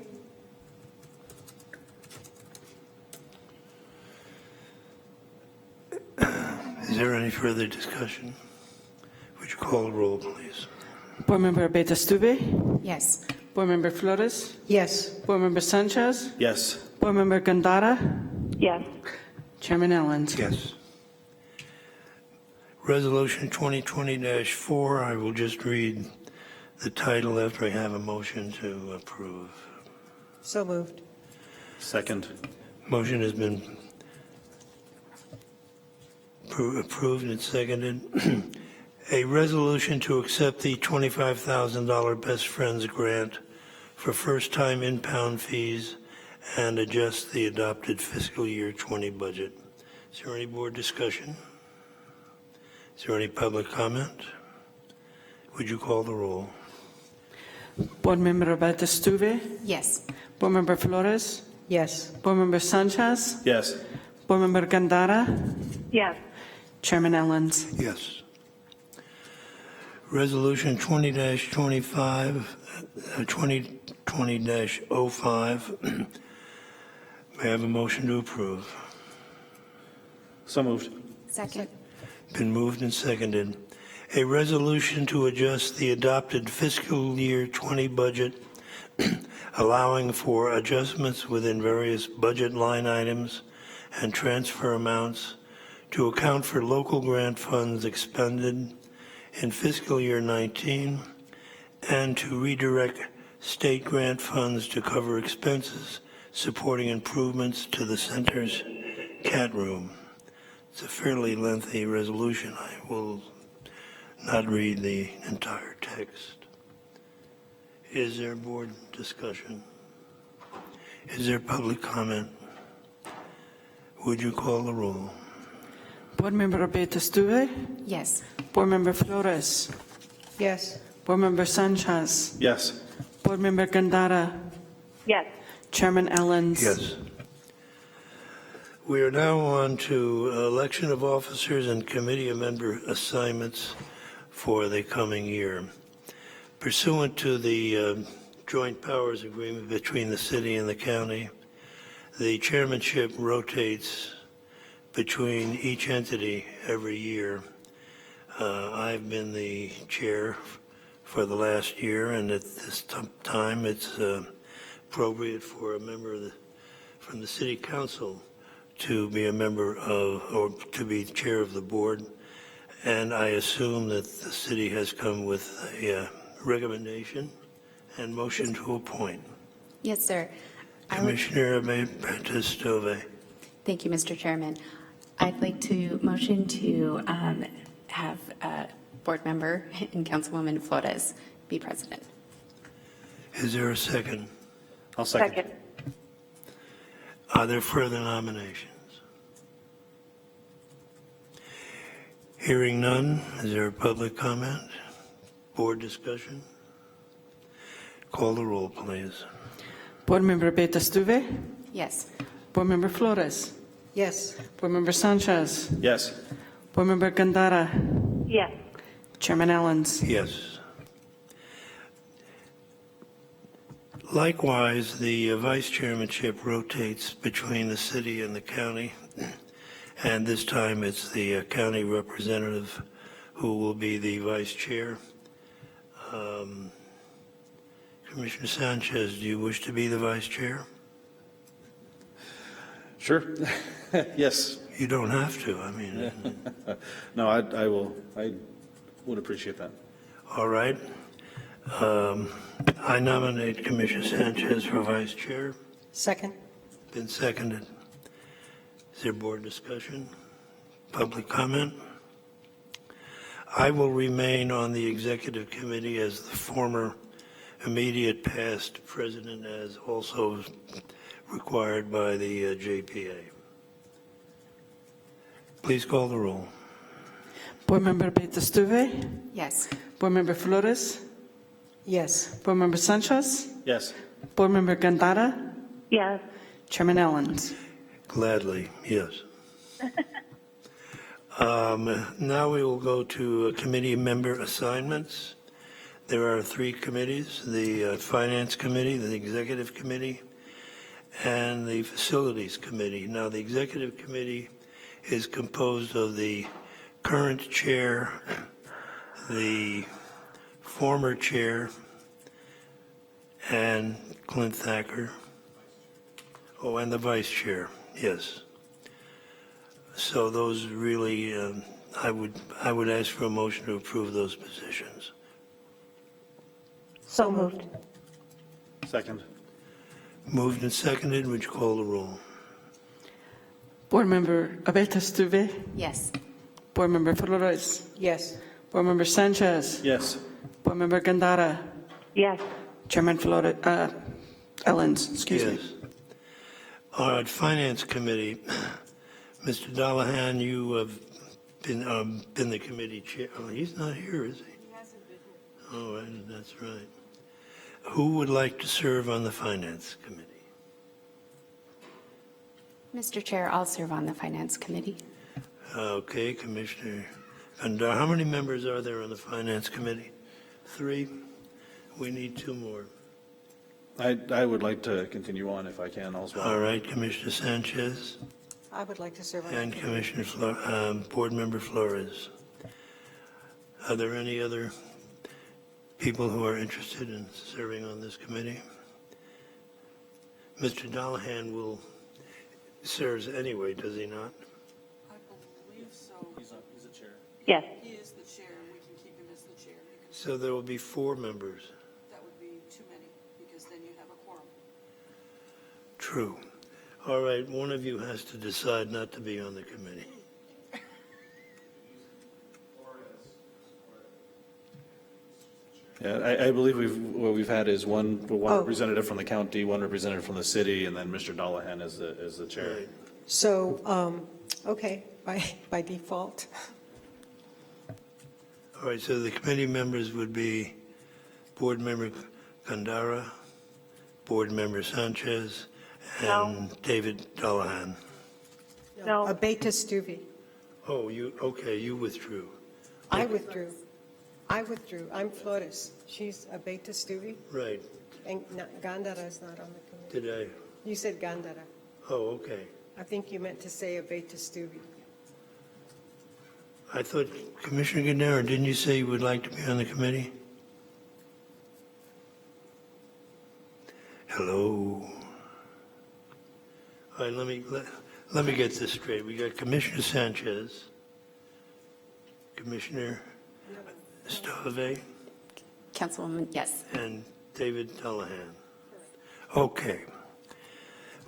Is there any further discussion? Would you call the roll, please? Board Member Betastube? Yes. Board Member Flores? Yes. Board Member Sanchez? Yes. Board Member Gandara? Yes. Chairman Ellens? Yes. Resolution 2020-4, I will just read the title after I have a motion to approve. So moved. Second. Motion has been approved and seconded. A resolution to accept the $25,000 Best Friends Grant for first-time impound fees and adjust the adopted fiscal year 20 budget. Is there any board discussion? Is there any public comment? Would you call the roll? Board Member Betastube? Yes. Board Member Flores? Yes. Board Member Sanchez? Yes. Board Member Gandara? Yes. Chairman Ellens? Yes. Resolution 20-25, 2020-05. May I have a motion to approve? So moved. Second. Been moved and seconded. A resolution to adjust the adopted fiscal year 20 budget, allowing for adjustments within various budget line items and transfer amounts to account for local grant funds expended in fiscal year 19 and to redirect state grant funds to cover expenses supporting improvements to the center's cat room. It's a fairly lengthy resolution. I will not read the entire text. Is there board discussion? Is there public comment? Would you call the roll? Board Member Betastube? Yes. Board Member Flores? Yes. Board Member Sanchez? Yes. Board Member Gandara? Yes. Chairman Ellens? Yes. We are now on to election of officers and committee member assignments for the coming year. Pursuant to the joint powers agreement between the city and the county, the chairmanship rotates between each entity every year. I've been the chair for the last year, and at this time it's appropriate for a member from the city council to be a member of, or to be chair of the board. And I assume that the city has come with a recommendation and motion to appoint. Yes, sir. Commissioner Betastove. Thank you, Mr. Chairman. I'd like to motion to have board member and Councilwoman Flores be president. Is there a second? I'll second. Are there further nominations? Hearing none, is there a public comment? Board discussion? Call the roll, please. Board Member Betastube? Yes. Board Member Flores? Yes. Board Member Sanchez? Yes. Board Member Gandara? Yes. Chairman Ellens? Yes. Likewise, the vice chairmanship rotates between the city and the county, and this time it's the county representative who will be the vice chair. Commissioner Sanchez, do you wish to be the vice chair? Sure. Yes. You don't have to, I mean. No, I will. I would appreciate that. All right. I nominate Commissioner Sanchez for vice chair. Second. Been seconded. Is there board discussion? Public comment? I will remain on the executive committee as the former immediate past president, as also required by the JPA. Please call the roll. Board Member Betestuve? Yes. Board Member Flores? Yes. Board Member Sanchez? Yes. Board Member Gandara? Yes. Chairman Ellens? Gladly, yes. Now we will go to committee member assignments. There are 3 committees, the Finance Committee, the Executive Committee, and the Facilities Committee. Now, the Executive Committee is composed of the current chair, the former chair, and Clint Thacker. Oh, and the vice chair, yes. So those really, I would ask for a motion to approve those positions. So moved. Second. Moved and seconded, would you call the roll? Board Member Betestuve? Yes. Board Member Flores? Yes. Board Member Sanchez? Yes. Board Member Gandara? Yes. Chairman Flores, Ellens, excuse me. Yes. All right, Finance Committee. Mr. Dallahan, you have been the committee chair. Oh, he's not here, is he? He hasn't been here. Oh, right, that's right. Who would like to serve on the Finance Committee? Mr. Chair, I'll serve on the Finance Committee. Okay, Commissioner Gandara. How many members are there on the Finance Committee? 3? We need 2 more. I would like to continue on if I can also. All right, Commissioner Sanchez I would like to serve on and that. Commissioner Board Member Flores. Are there any other people who are interested in serving on this committee? Mr. Dallahan serves anyway, does he not? I believe so. He's a chair. Yes. He is the chair, and we can keep him as the chair. So there will be 4 members. That would be too many, because then you have a quorum. True. All right, one of you has to decide not to be on the committee. Yeah, I believe what we've had is one Oh. representative from the county, one representative from the city, and then Mr. Dallahan is the chair. Right. So, okay, by default. All right, so the committee members would be Board Member Gandara, Board Member Sanchez, and David Dallahan. No. Abeta Stuvey. Oh, you withdrew. I withdrew. I'm Flores. She's Abeta Stuvey. Right, And Gandara is not on the committee. did I? You said Gandara. Oh, okay. I think you meant to say Abeta Stuvey. I thought, Commissioner Gandara, didn't you say you would like to be on the committee? Hello? All right, let me get this straight. We got Commissioner Sanchez, Commissioner Stovey, Councilwoman, yes. and David Dallahan. Okay.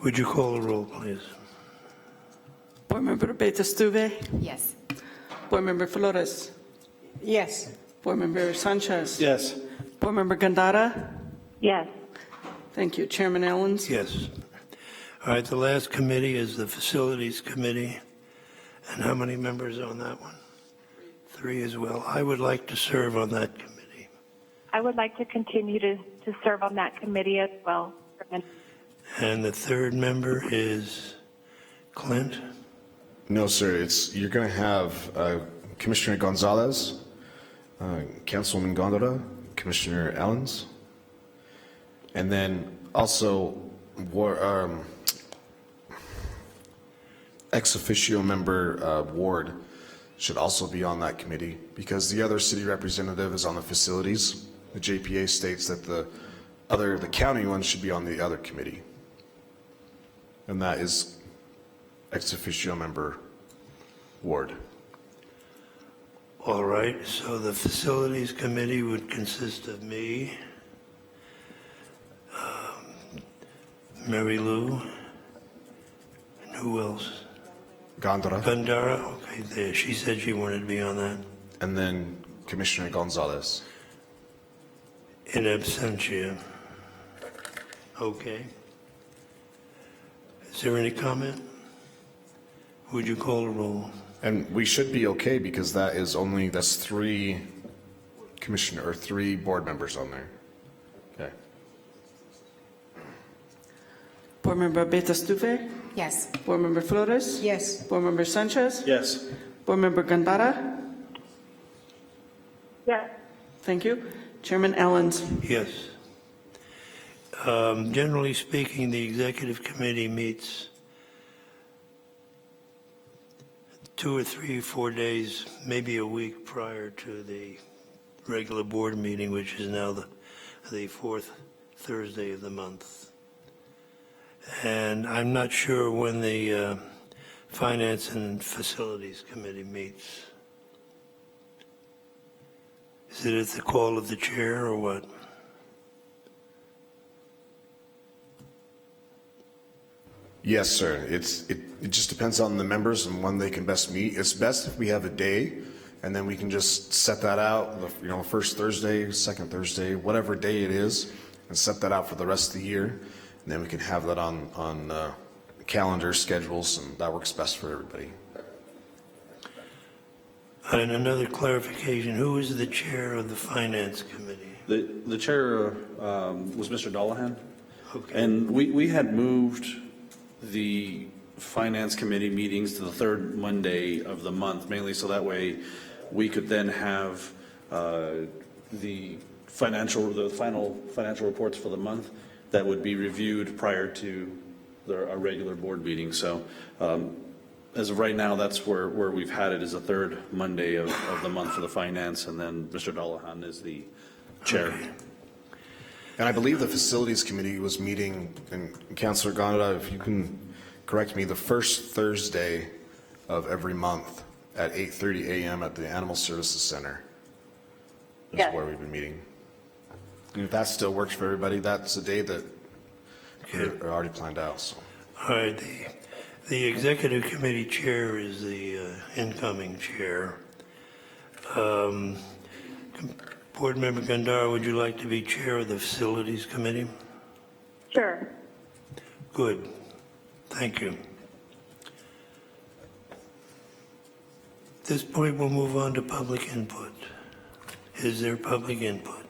Would you call the roll, please? Board Member Betestuve? Yes. Board Member Flores? Yes. Board Member Sanchez? Yes. Board Member Gandara? Yes. Thank you. Chairman Ellens? Yes. All right, the last committee is the Facilities Committee. And how many members on that one? 3 as well. I would like to serve on that committee. I would like to continue to serve on that committee as well. And the 3rd member is Clint? No, sir. You're going to have Commissioner Gonzalez, Councilwoman Gondora, Commissioner Ellens, and then Also, ex officio member Ward should also be on that committee because the other city representative is on the facilities. The JPA states that the county one should be on the other committee. And that is ex officio member Ward. All right, so the Facilities Committee would consist of me, Mary Lou, and who else? Gandara, okay, there. She said she wanted to be on that. And then Commissioner Gonzalez. In absentia. Okay. Is there any comment? Would you call a roll? And we should be okay because that's three board members on there. Okay. Board Member Betastufe? Yes. Board Member Flores? Yes. Board Member Sanchez? Yes. Board Member Gandara? Yes. Thank you. Chairman Allens? Yes. Generally speaking, the Executive Committee meets 2 or 3 or 4 days, maybe a week prior to the regular board meeting, which is now the fourth Thursday of the month. And I'm not sure when the Finance and Facilities Committee meets. Is it at the call of the chair or what? Yes, sir. It just depends on the members and when they can best meet. It's best if we have a day, and then we can just set that out, first Thursday, second Thursday, whatever day it is, and set that out for the rest of the year. And then we can have that on calendar schedules, and that works best for everybody. And another clarification, who is the chair of the Finance Committee? The chair was Mr. Dollahan. Okay. And we had moved the Finance Committee meetings to the third Monday of the month, mainly so that way we could then have the final financial reports for the month that would be reviewed prior to our regular board meeting. So as of right now, that's where we've had it, is the third Monday of the month for the finance, and then Mr. Dollahan is the chair. Okay. And I believe the Facilities Committee was meeting, and Councilor Gonda, if you can correct me, the first Thursday of every month at 8:30 a.m. at the Animal Services Center is where we've been meeting. And if that still works for everybody, that's a day that are already planned out. So. All right, the Executive Committee chair is the incoming chair. Board Member Gandara, would you like to be chair of the Facilities Committee? Sure. Good. Thank you. At this point, we'll move on to public input. Is there public input?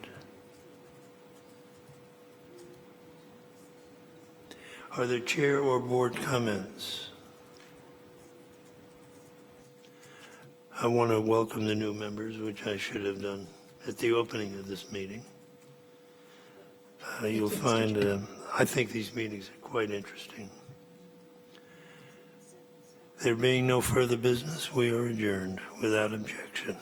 Are there chair or board comments? I want to welcome the new members, which I should have done at the opening of this meeting. You'll find, I think these meetings are quite interesting. There being no further business, we are adjourned without objection.